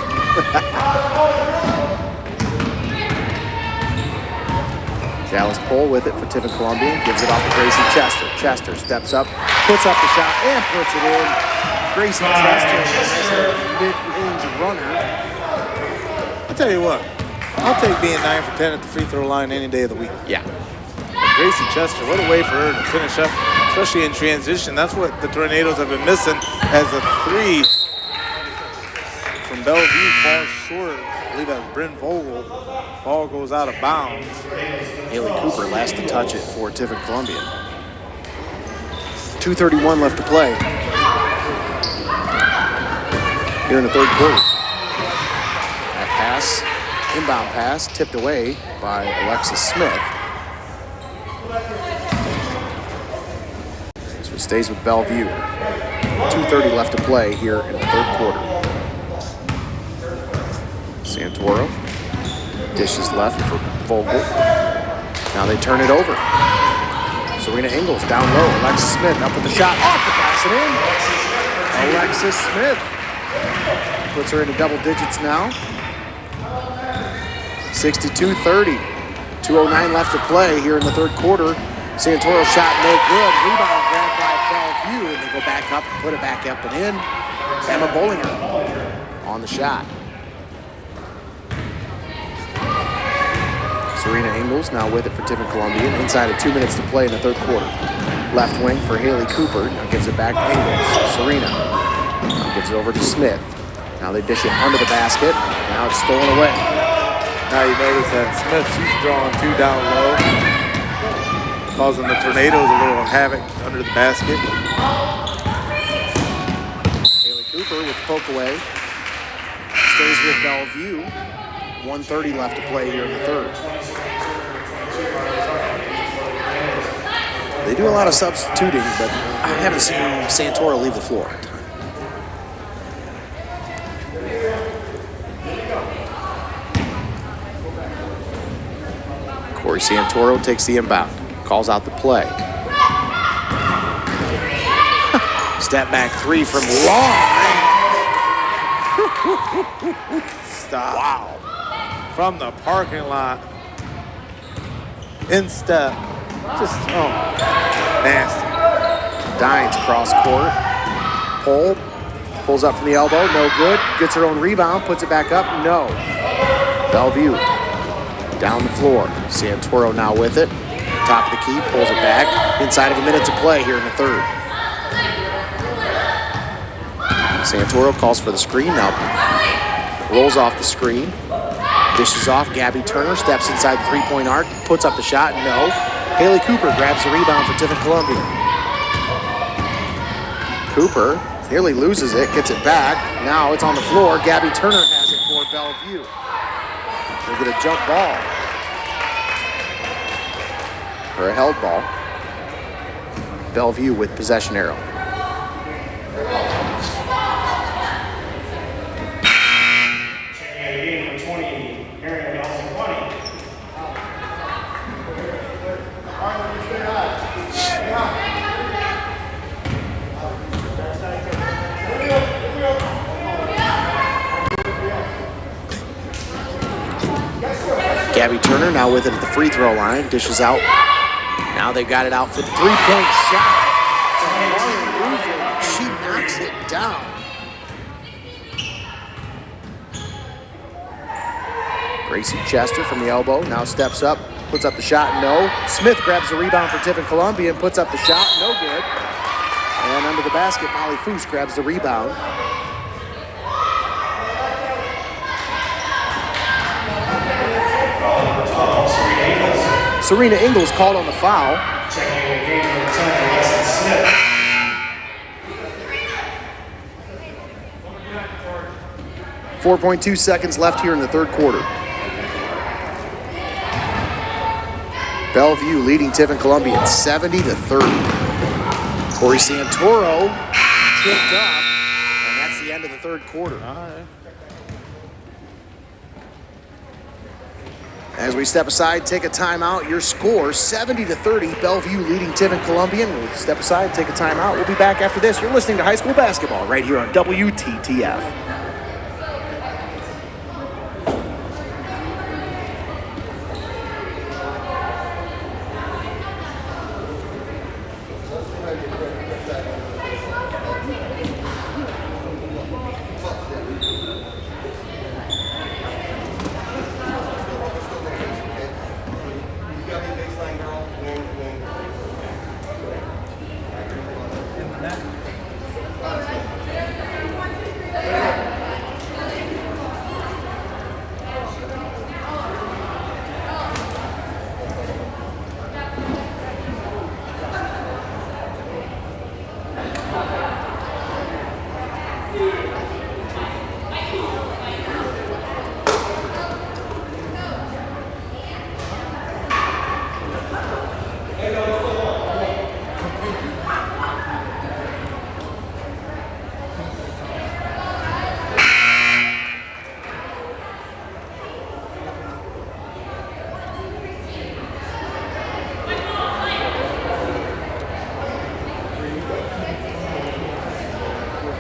Dallas Pohl with it for Tiffin Columbian. Gives it off to Gracie Chester. Chester steps up, puts up the shot, and puts it in. Gracie Chester, mid-range runner. I'll tell you what. I'll take being 9 for 10 at the free throw line any day of the week. Yeah. Gracie Chester, what a way for her to finish up, especially in transition. That's what the Tornadoes have been missing, as a three from Bellevue falls short. I believe that was Bryn Vogel. Ball goes out of bounds. Haley Cooper last to touch it for Tiffin Columbian. 2:31 left to play here in the third quarter. That pass, inbound pass, tipped away by Alexis Smith. So it stays with Bellevue. 2:30 left to play here in the third quarter. Santoro dishes left for Vogel. Now they turn it over. Serena Ingles down low. Alexis Smith up with the shot. Off the pass and in. Alexis Smith puts her into double digits now. 62-30. 2:09 left to play here in the third quarter. Santoro shot no good. Rebound grabbed by Bellevue, and they go back up and put it back up and in. Emma Bollinger on the shot. Serena Ingles now with it for Tiffin Columbian. Inside of 2 minutes to play in the third quarter. Left wing for Haley Cooper. Now gives it back to Ingles. Serena now gives it over to Smith. Now they dish it under the basket. Now it's stolen away. Now you notice that Smith, she's drawing two down low, causing the Tornadoes a little havoc under the basket. Haley Cooper with the poke away. Stays with Bellevue. 1:30 left to play here in the third. They do a lot of substituting, but I haven't seen Santoro leave the floor. Corey Santoro takes the inbound, calls out the play. Step back three from long. Stop. Wow. From the parking lot. In step. Just, nasty. Dines cross court. Pohl pulls up from the elbow, no good. Gets her own rebound, puts it back up, no. Bellevue down the floor. Santoro now with it. Top of the key, pulls it back. Inside of a minute to play here in the third. Santoro calls for the screen now. Rolls off the screen. Dishes off. Gabby Turner steps inside the three-point arc. Puts up the shot. No. Haley Cooper grabs the rebound for Tiffin Columbian. Cooper nearly loses it. Gets it back. Now it's on the floor. Gabby Turner has it for Bellevue. They get a jump ball. Or a held ball. Bellevue with possession arrow. Gabby Turner now with it at the free throw line. Dishes out. Now they've got it out for the three-point shot. She knocks it down. Gracie Chester from the elbow now steps up. Puts up the shot. No. Smith grabs the rebound for Tiffin Columbian. Puts up the shot. No good. And under the basket, Molly Foose grabs the rebound. Serena Ingles called on the foul. Checking in game number 10, Alexis Smith. .2 seconds left here in the third quarter. Bellevue leading Tiffin Columbian 70-30. Corey Santoro tripped up, and that's the end of the third quarter. As we step aside, take a timeout. Your score, 70-30. Bellevue leading Tiffin Columbian. We'll step aside, take a timeout. We'll be back after this. You're listening to high school basketball right here on WTTF.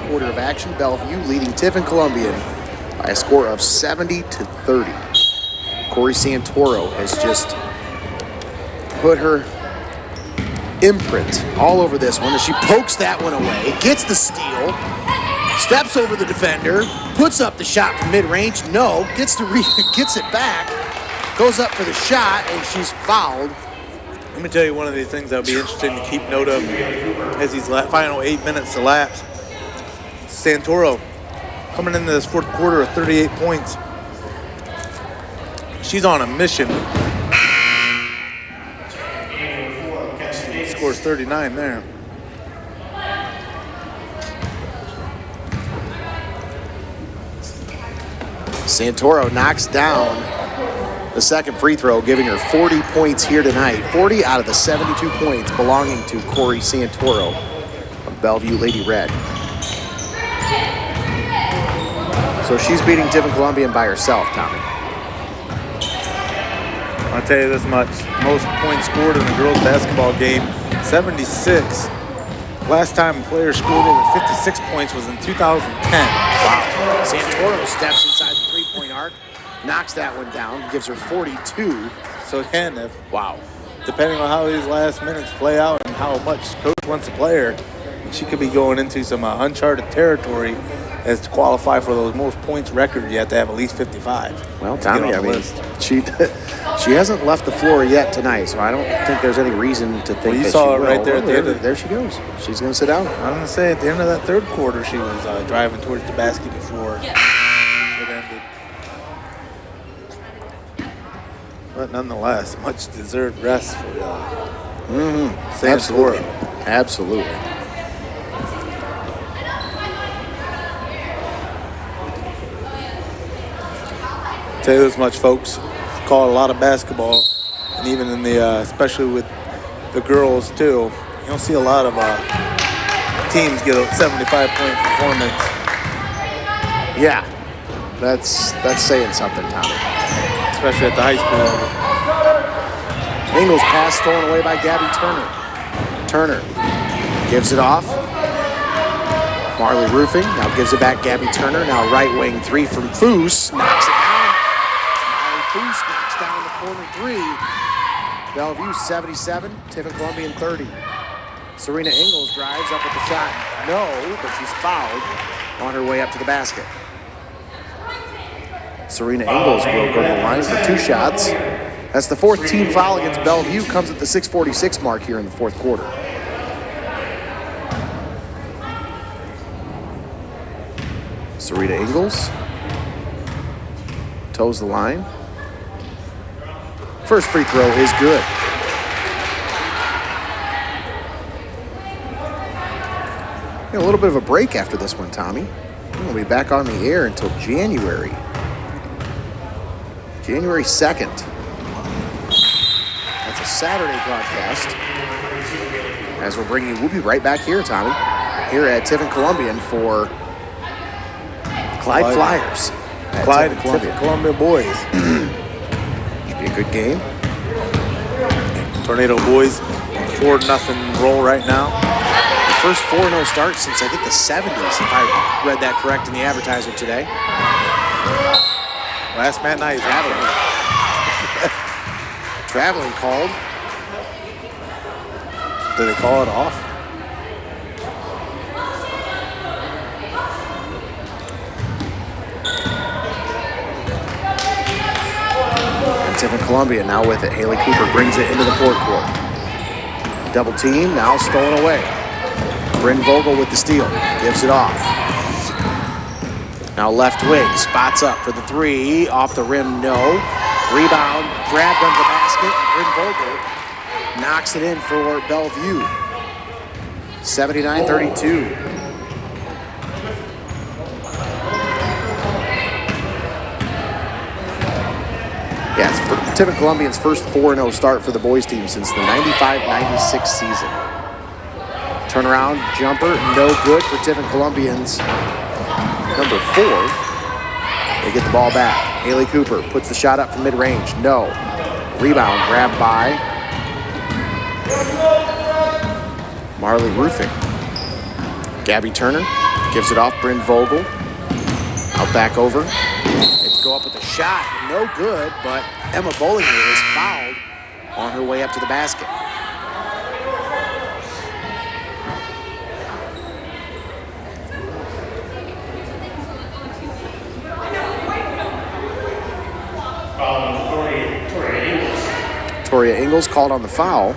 Quarter of action, Bellevue leading Tiffin Columbian by a score of 70-30. Corey Santoro has just put her imprint all over this one as she pokes that one away, gets the steal, steps over the defender, puts up the shot from mid-range, no, gets it back, goes up for the shot, and she's fouled. Let me tell you one of these things that would be interesting to keep note of as these final 8 minutes elapse. Santoro coming into this fourth quarter of 38 points. She's on a mission. Scores 39 there. Santoro knocks down the second free throw, giving her 40 points here tonight. 40 out of the 72 points belonging to Corey Santoro of Bellevue Lady Red. So she's beating Tiffin Columbian by herself, Tommy. I'll tell you this much. Most points scored in a girls' basketball game, 76. Last time a player scored over 56 points was in 2010. Wow. Santoro steps inside the three-point arc, knocks that one down, gives her 42. So again, depending on how these last minutes play out and how much coach wants to play her, she could be going into some uncharted territory. As to qualify for those most points record, you have to have at least 55. Well, Tommy, I mean, she hasn't left the floor yet tonight, so I don't think there's any reason to think you that saw she it will. right there at the end. There she goes. She's going to sit down. I'm going to say at the end of that third quarter, she was driving towards the basket before it ended. But nonetheless, much deserved rest for Absolutely. Absolutely. Tell you this much, folks. Call a lot of basketball, and even in the, especially with the girls too. You don't see a lot of teams get a 75-point performance. Yeah, that's saying something, Tommy. Especially at the high school level. Ingles pass stolen away by Gabby Turner. Turner gives it off. Marley Roofing now gives it back. Gabby Turner now right wing three from Foose, knocks it down. Foose knocks down the corner three. Bellevue 77, Tiffin Columbian 30. Serena Ingles drives up with the shot. No, but she's fouled on her way up to the basket. Serena Ingles will go to the line for two shots. That's the fourth team foul against Bellevue. Comes at the 6:46 mark here in the fourth quarter. Serena Ingles toes the line. First free throw is good. A little bit of a break after this one, Tommy. We'll be back on the air until January 2nd. That's a Saturday broadcast. As we'll be right back here, Tommy, here at Tiffin Columbian for Clyde Flyers. Clyde and Tiffin Columbian boys. Should be a good game. Tornado boys, 4-0 roll right now. First 4-0 start since I think the 70s, if I read that correct in the advertiser today. Last Matt night, Traveling called. Did they call it off? And Tiffin Columbian now with it. Haley Cooper brings it into the forecourt. Double team, now stolen away. Bryn Vogel with the steal, gives it off. Now left wing, spots up for the three, off the rim, no. Rebound, grabbed under the basket, Bryn Vogel knocks it in for Bellevue. 79-32. Yeah, it's Tiffin Columbian's first 4-0 start for the boys team since the 95-96 season. Turnaround jumper, no good for Tiffin Columbian's number 4. They get the ball back. Haley Cooper puts the shot up from mid-range. No. Rebound grabbed by Marley Roofing. Gabby Turner gives it off. Bryn Vogel. Out back over. It's go up with a shot. No good, but Emma Bollinger is fouled on her way up to the basket. Toria Ingles called on the foul.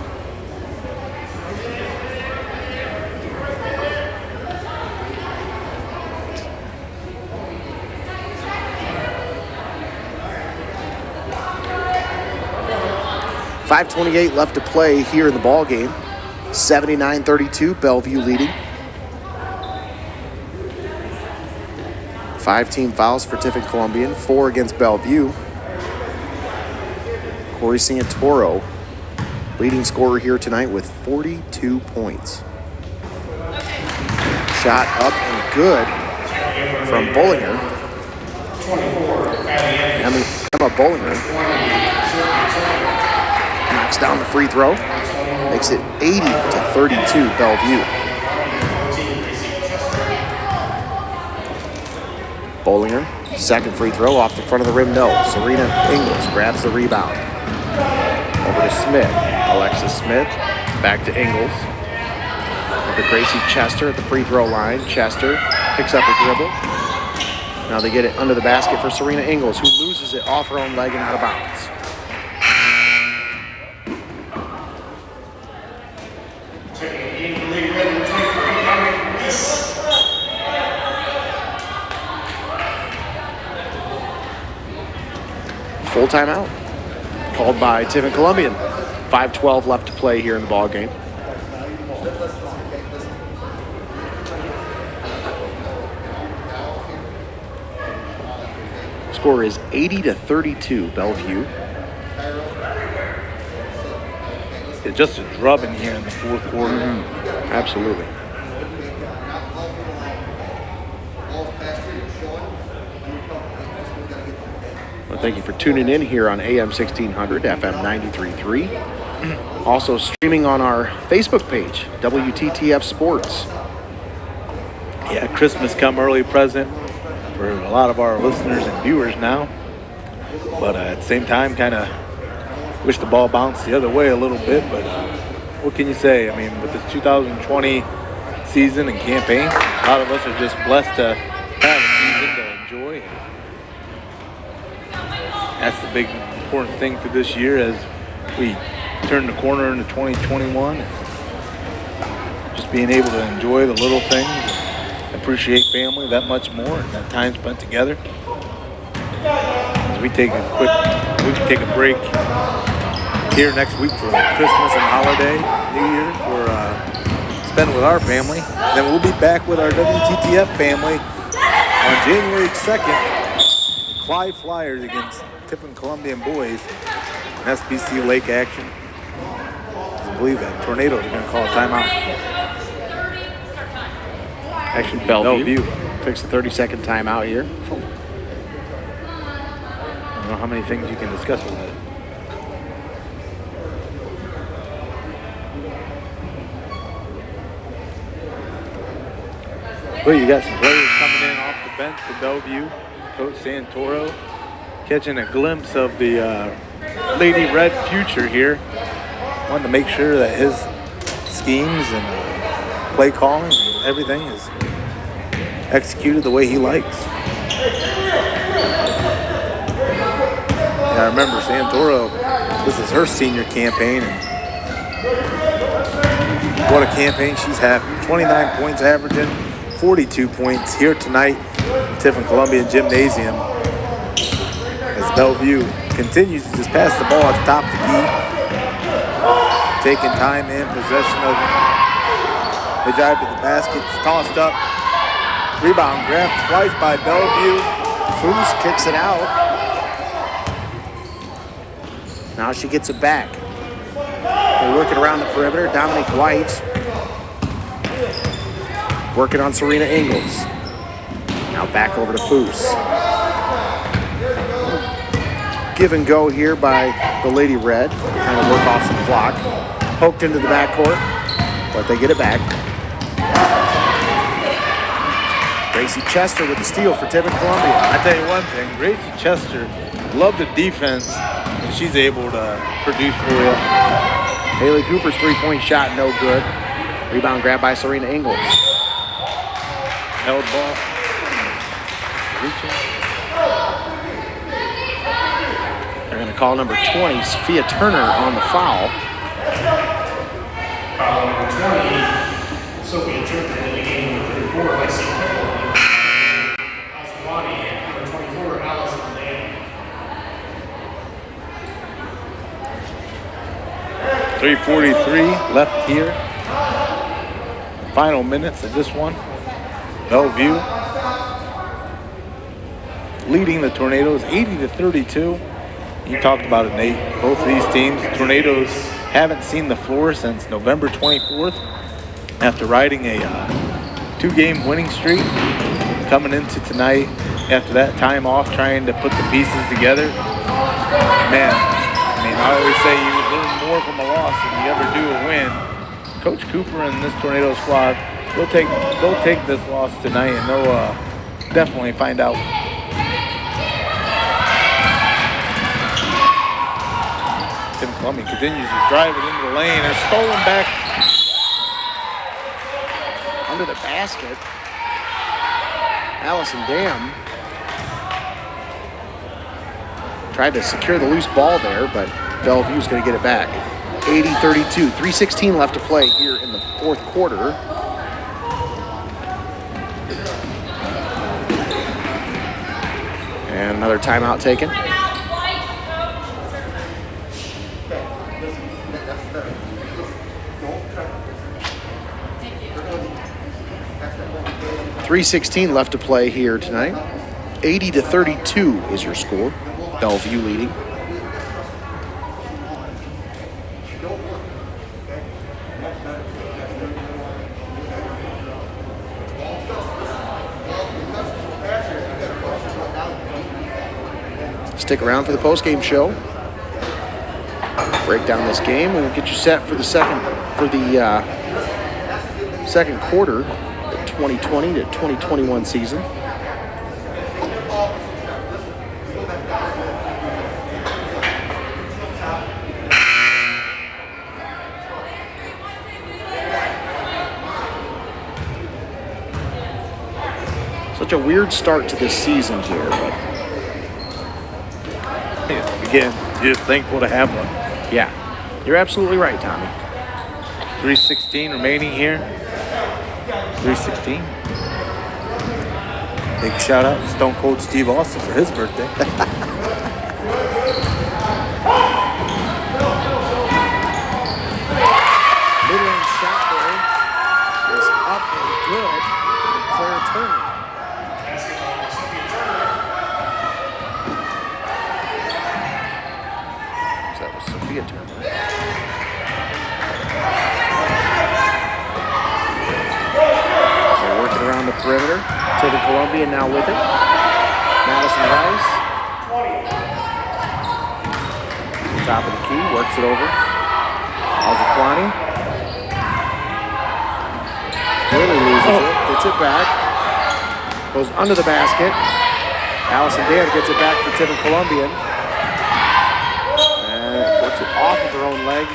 .5:28 left to play here in the ball game. 79-32, Bellevue leading. 5 team fouls for Tiffin Columbian, 4 against Bellevue. Corey Santoro, leading scorer here tonight with 42 points. Shot up and good from Bollinger. Emma Bollinger knocks down the free throw. Makes it 80-32 Bellevue. Bollinger, second free throw off the front of the rim, no. Serena Ingles grabs the rebound. Over to Smith. Alexis Smith, back to Ingles. Over to Gracie Chester at the free throw line. Chester picks up a dribble. Now they get it under the basket for Serena Ingles, who loses it off her own leg and out of bounds. Full timeout called by Tiffin Columbian. 5:12 left to play here in the ball game. Score is 80-32 Bellevue. It's just a drubbing here in the fourth quarter. Absolutely. Well, thank you for tuning in here on AM 1600, FM 93.3. Also streaming on our Facebook page, WTTF Sports. Yeah, Christmas come early present for a lot of our listeners and viewers now. But at the same time, kind of wish the ball bounced the other way a little bit. But what can you say? I mean, with this 2020 season and campaign, a lot of us are just blessed to have a season to enjoy. That's the big important thing for this year as we turn the corner into 2021. Just being able to enjoy the little things, appreciate family that much more, and that time spent together. As we can take a break here next week for Christmas and holiday, New Year, for spend with our family. Then we'll be back with our WTTF family on January 2nd. Clyde Flyers against Tiffin Columbian boys in SBC Lake action. I believe that Tornadoes are going to call a timeout. Actually, Bellevue takes a 30-second timeout here. I don't know how many things you can discuss with that. Well, you got some players coming in off the bench for Bellevue. Coach Santoro catching a glimpse of the Lady Red future here. Wanted to make sure that his schemes and play calling and everything is executed the way he likes. And I remember Santoro, this is her senior campaign, and what a campaign she's having. 29 points averaging, 42 points here tonight in Tiffin Columbian Gymnasium as Bellevue continues to just pass the ball at the top of the key, taking time and possession of it. They drive to the basket, it's tossed up, rebound grabbed twice by Bellevue. Foose kicks it out. Now she gets it back. They're working around the perimeter. Dominique White working on Serena Ingles. Now back over to Foose. Give and go here by the Lady Red. Trying to work off some clock. Poked into the backcourt, but they get it back. Gracie Chester with the steal for Tiffin Columbian. I tell you one thing, Gracie Chester loved the defense, and she's able to produce for you. Haley Cooper's three-point shot, no good. Rebound grab by Serena Ingles. Held ball. Reaching. They're going to call number 20, Sophia Turner, on the foul. Foul number 20, Sophia Turner in the game number 34, Lexi Pickle. Aswani, number 24, Allison Lane. 3:43 left here. Final minutes of this one. Bellevue leading the Tornadoes 80-32. You talked about it, Nate. Both of these teams, the Tornadoes haven't seen the floor since November 24th after riding a two-game winning streak. Coming into tonight after that time off, trying to put the pieces together. Man, I mean, I always say you learn more from a loss than you ever do a win. Coach Cooper and this Tornado squad, they'll take this loss tonight, and they'll definitely find out. Tim Columbian continues to drive it into the lane. They're stolen back Under the basket. Allison Dam tried to secure the loose ball there, but Bellevue's going to get it back. 80-32. 3:16 left to play here in the fourth quarter. And another timeout taken. .316 left to play here tonight. 80-32 is your score. Bellevue leading. Stick around for the postgame show. Break down this game and we'll get you set for the second quarter, the 2020 to 2021 season. Such a weird start to this season here, but again, just thankful to have one. yeah, you're absolutely right, Tommy. 3:16 remaining here. 3:16. Big shout out to Stone Cold Steve Austin for his birthday. Mid-range shot there. Sophia Turner. They're working around the perimeter. Tiffin Columbian now with it. Madison Rice. Top of the key, works it over. Alzaquani. Really loses it, gets it back. Goes under the basket. Allison Dan gets it back for Tiffin Columbian. And works it off of her own leg.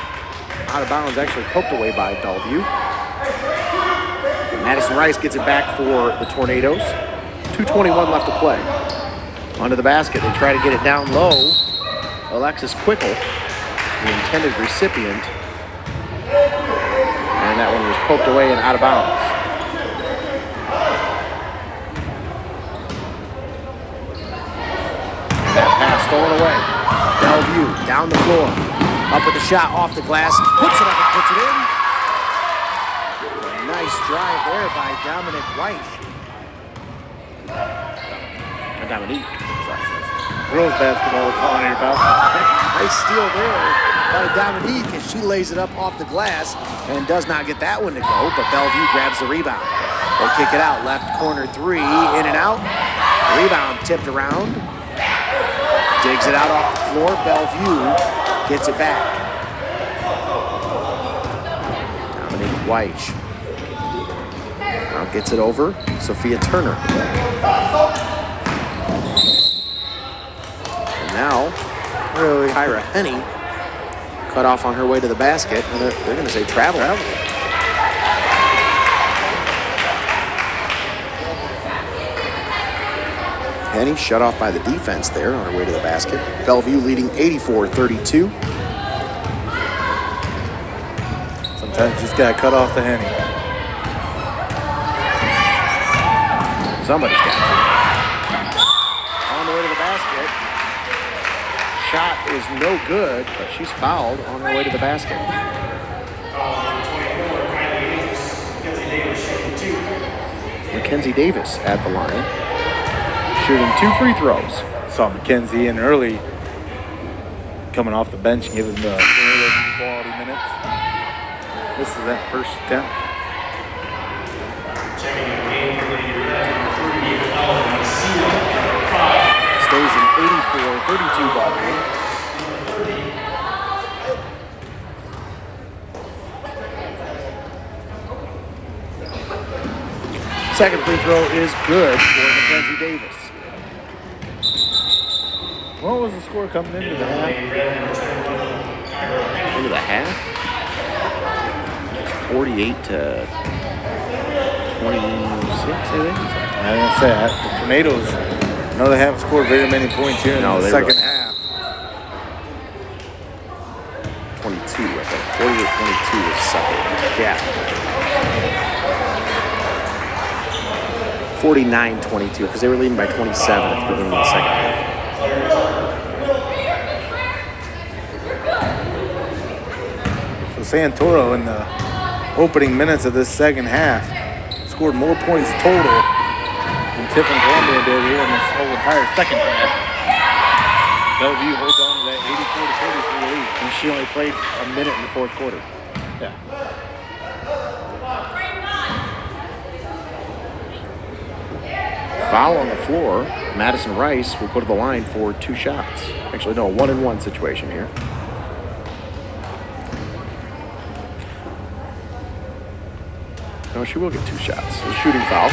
Out of bounds, actually poked away by Bellevue. Madison Rice gets it back for the Tornadoes. 2:21 left to play. Under the basket, they try to get it down low. Alexis Quickle, the intended recipient. And that one was poked away and out of bounds. And that pass stolen away. Bellevue down the floor. Up with the shot off the glass. Puts it up and puts it in. A nice drive there by Dominic Weiss. Dominique. Girls basketball we're calling here about. Nice steal there by Dominique as she lays it up off the glass and does not get that one to go, but Bellevue grabs the rebound. They kick it out, left corner three, in and out. Rebound tipped around. Digs it out off the floor. Bellevue gets it back. Dominique White now gets it over. Sophia Turner. Now, really, Kyra Henny cut off on her way to the basket, and they're going to say travel. Henny shut off by the defense there on her way to the basket. Bellevue leading 84-32. Sometimes you just got to cut off the Henny. Somebody's got to. On the way to the basket. Shot is no good, but she's fouled on her way to the basket. Mackenzie Davis at the line, shooting 2 free throws. Saw Mackenzie in early, coming off the bench and giving the quality minutes. This is that first attempt. Stays in 84-32 ball game. Second free throw is good for Mackenzie Davis. What was the score coming into the half? Into the half? It's 48-26, I think. I didn't say that. The Tornadoes, no, they haven't scored very many points here in the second half. 22, I think. 48-22 is second. Yeah. 49-22, because they were leading by 27 at the beginning of the second half. So Santoro in the opening minutes of this second half scored more points total than Tiffin Columbian did here in this whole entire second half. Bellevue holds on to that 84-33 lead. And she only played a minute in the fourth quarter. Yeah. Foul on the floor. Madison Rice will go to the line for 2 shots. Actually, no, 1-and-1 situation here. No, she will get 2 shots. A shooting foul.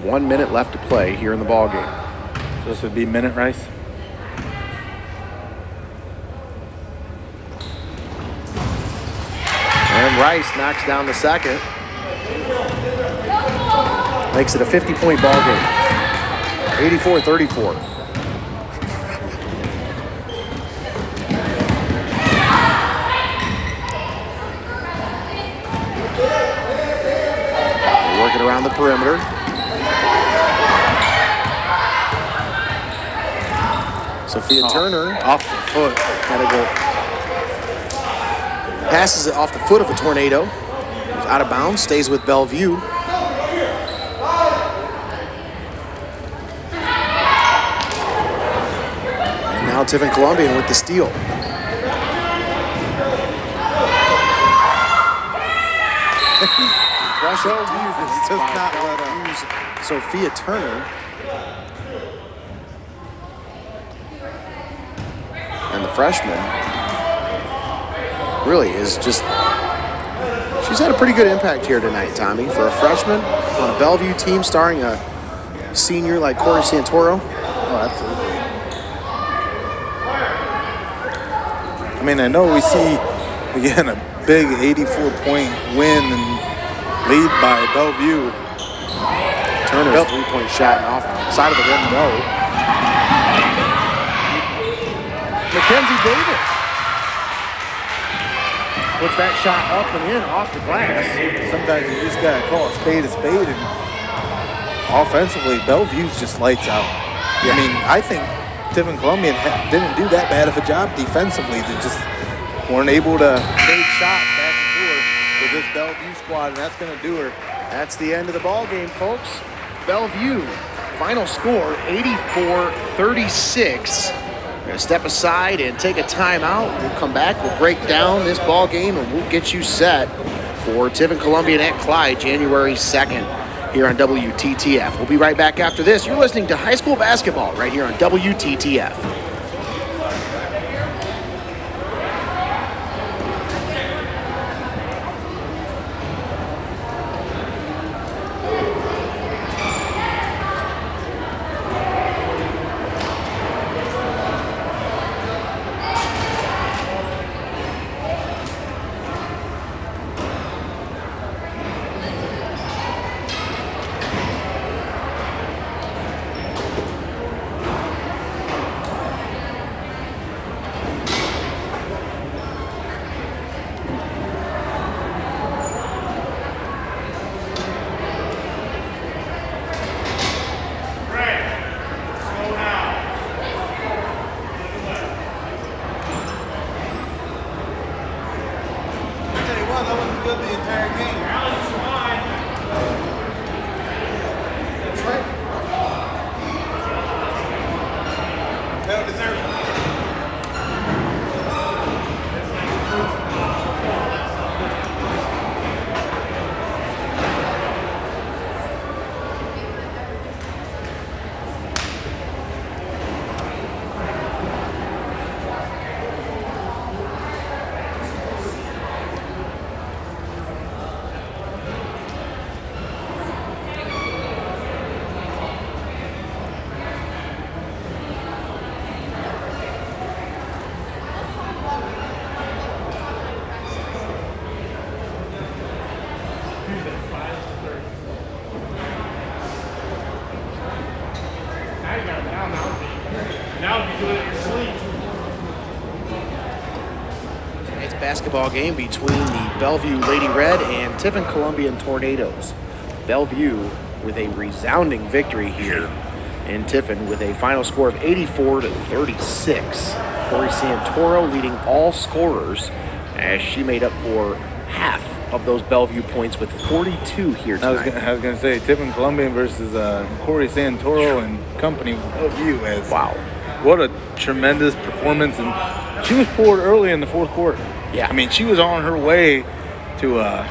One minute left to play here in the ball game. So this would be minute Rice. And Rice knocks down the second. Makes it a 50-point ball game. 84-34. They're working around the perimeter. Sophia Turner Off the foot. had a goal. Passes it off the foot of a Tornado. Goes out of bounds, stays with Bellevue. Now Tiffin Columbian with the steal. Bellevue does not let up. Sophia Turner. And the freshman really is just, she's had a pretty good impact here tonight, Tommy. For a freshman on a Bellevue team starring a senior like Corey Santoro. Oh, absolutely. I mean, I know we see, again, a big 84-point win and lead by Bellevue. Turner's three-point shot and off the side of the rim, no. Mackenzie Davis puts that shot up and in off the glass. Sometimes you just got to call a spade, and offensively, Bellevue's just lights out. Yeah. I mean, I think Tiffin Columbian didn't do that bad of a job defensively. They just weren't able to trade shots back and forth with this Bellevue squad, and that's going to do her. That's the end of the ball game, folks. Bellevue, final score 84-36. We're going to step aside and take a timeout. We'll come back, we'll break down this ball game, and we'll get you set for Tiffin Columbian at Clyde, January 2nd, here on WTTF. We'll be right back after this. You're listening to high school basketball right here on WTTF. Tonight's basketball game between the Bellevue Lady Red and Tiffin Columbian Tornadoes. Bellevue with a resounding victory here, and Tiffin with a final score of 84-36. Corey Santoro leading all scorers as she made up for half of those Bellevue points with 42 here tonight. I was going to say Tiffin Columbian versus Corey Santoro and company Bellevue. Wow. What a tremendous performance. And she was poured early in the fourth quarter. Yeah. I mean, she was on her way to...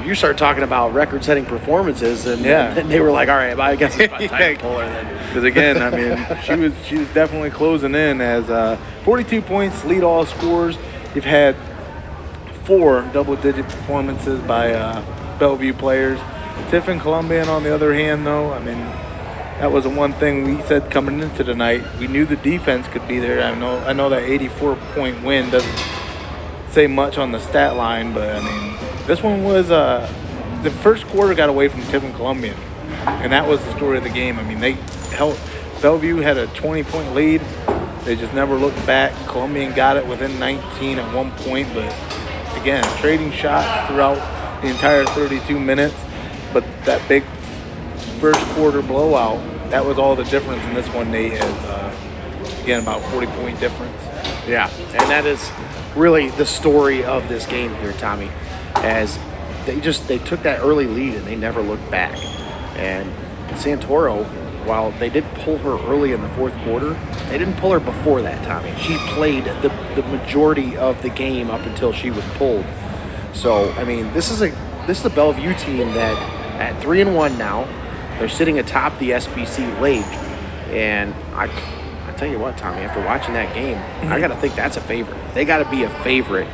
you start talking about record-setting performances, and, yeah. And they were like, all right, I guess it's about time to pull her then. Because again, I mean, she was definitely closing in as 42 points, lead all scorers. You've had 4 double-digit performances by Bellevue players. Tiffin Columbian, on the other hand, though, I mean, that was the one thing we said coming into tonight. We knew the defense could be there. I know that 84-point win doesn't say much on the stat line, but I mean, this one was the first quarter got away from Tiffin Columbian, and that was the story of the game. I mean, Bellevue had a 20-point lead. They just never looked back. Columbian got it within 19 at one point, but again, trading shots throughout the entire 32 minutes. But that big first quarter blowout, that was all the difference in this one, Nate, is again, about 40-point difference. Yeah, and that is really the story of this game here, Tommy, as they took that early lead and they never looked back. And Santoro while they did pull her early in the fourth quarter, they didn't pull her before that, Tommy. She played the majority of the game up until she was pulled. So, I mean, this is a Bellevue team that at 3-1 now, they're sitting atop the SBC LAKE. And I tell you what, Tommy, after watching that game, I got to think that's a favorite. They got to be a favorite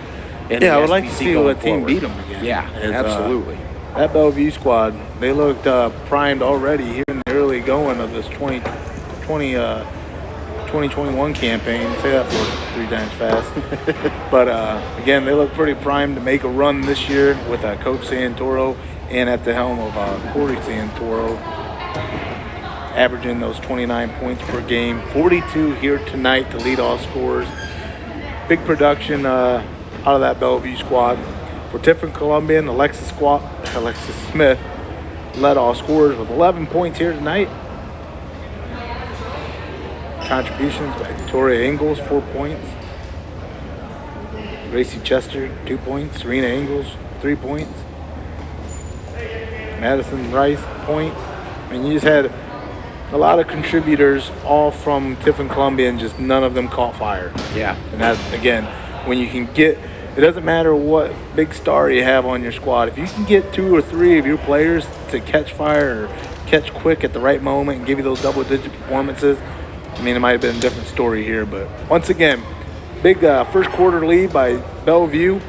in the SBC. I would like to see what team beat them again. Yeah, absolutely. That Bellevue squad, they looked primed already here in the early going of this 2021 campaign. Say that for 3 times fast. But again, they look pretty primed to make a run this year with Coach Santoro and at the helm of Corey Santoro, averaging those 29 points per game. 42 here tonight to lead all scorers. Big production out of that Bellevue squad. For Tiffin Columbian, Alexis Smith led all scorers with 11 points here tonight. Contributions by Victoria Ingles, 4 points. Gracie Chester, 2 points. Serena Ingles, 3 points. Madison Rice, point. I mean, you just had a lot of contributors, all from Tiffin Columbian, just none of them caught fire. Yeah. And that, again, when you can get, it doesn't matter what big star you have on your squad. If you can get 2 or 3 of your players to catch fire or catch quick at the right moment and give you those double-digit performances, I mean, it might have been a different story here. But once again, big first quarter lead by Bellevue.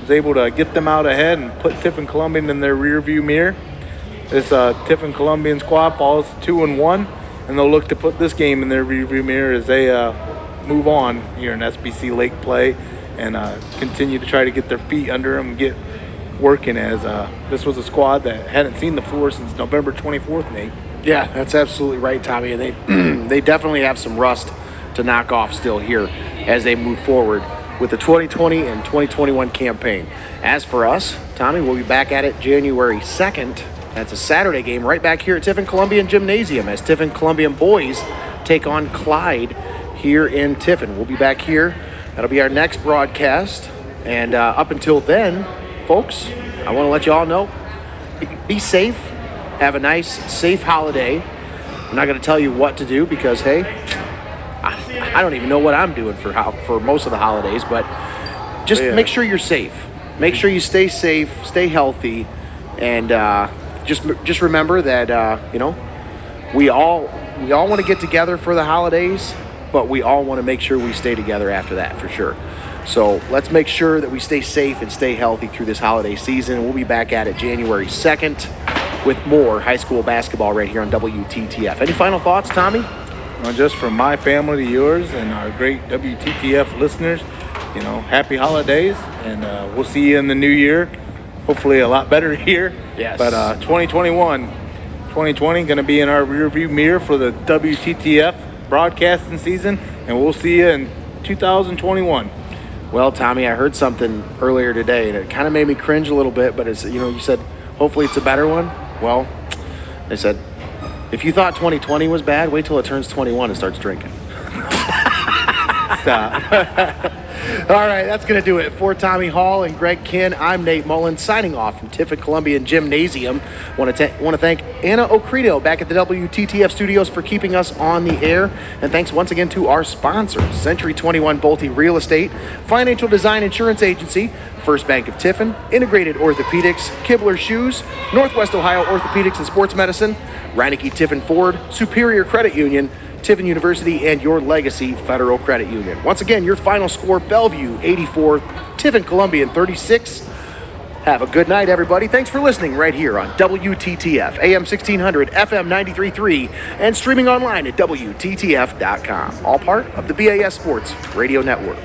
Was able to get them out ahead and put Tiffin Columbian in their rear view mirror. This Tiffin Columbian squad falls 2-1, and they'll look to put this game in their rear view mirror as they move on here in SBC Lake play and continue to try to get their feet under them and get working, as this was a squad that hadn't seen the floor since November 24th, Nate. Yeah, that's absolutely right, Tommy. And they definitely have some rust to knock off still here as they move forward with the 2020 and 2021 campaign. As for us, Tommy, we'll be back at it January 2nd. That's a Saturday game right back here at Tiffin Columbian Gymnasium as Tiffin Columbian boys take on Clyde here in Tiffin. We'll be back here. That'll be our next broadcast. And up until then, folks, I want to let you all know, be safe. Have a nice, safe holiday. I'm not going to tell you what to do because, hey, I don't even know what I'm doing for most of the holidays, but just make sure you're safe. Make sure you stay safe, stay healthy, and just remember that we all want to get together for the holidays, but we all want to make sure we stay together after that for sure. So let's make sure that we stay safe and stay healthy through this holiday season. We'll be back at it January 2nd with more high school basketball right here on WTTF. Any final thoughts, Tommy? Well, just from my family to yours and our great WTTF listeners, happy holidays, and we'll see you in the new year. Hopefully a lot better year. Yes. But 2020 going to be in our rearview mirror for the WTTF broadcasting season, and we'll see you in 2021. Well, Tommy, I heard something earlier today, and it kind of made me cringe a little bit, but it's, you said, hopefully it's a better one. Well, they said, if you thought 2020 was bad, wait till it turns 21 and starts drinking. Stop. All right, that's going to do it. For Tommy Hall and Greg Kinn, I'm Nate Mullen signing off from Tiffin Columbian Gymnasium. Want to thank Anna Ocredo back at the WTTF studios for keeping us on the air. And thanks once again to our sponsors, Century 21 Bolte Real Estate, Financial Design Insurance Agency, First Bank of Tiffin, Integrated Orthopedics, Kibler Shoes, Northwest Ohio Orthopedics and Sports Medicine, Reineke Tiffin Ford, Superior Credit Union, Tiffin University, and Your Legacy Federal Credit Union. Once again, your final score, Bellevue 84, Tiffin Columbian 36. Have a good night, everybody. Thanks for listening right here on WTTF, AM 1600, FM 93.3, and streaming online at WTTF.com. All part of the BAS Sports Radio Network.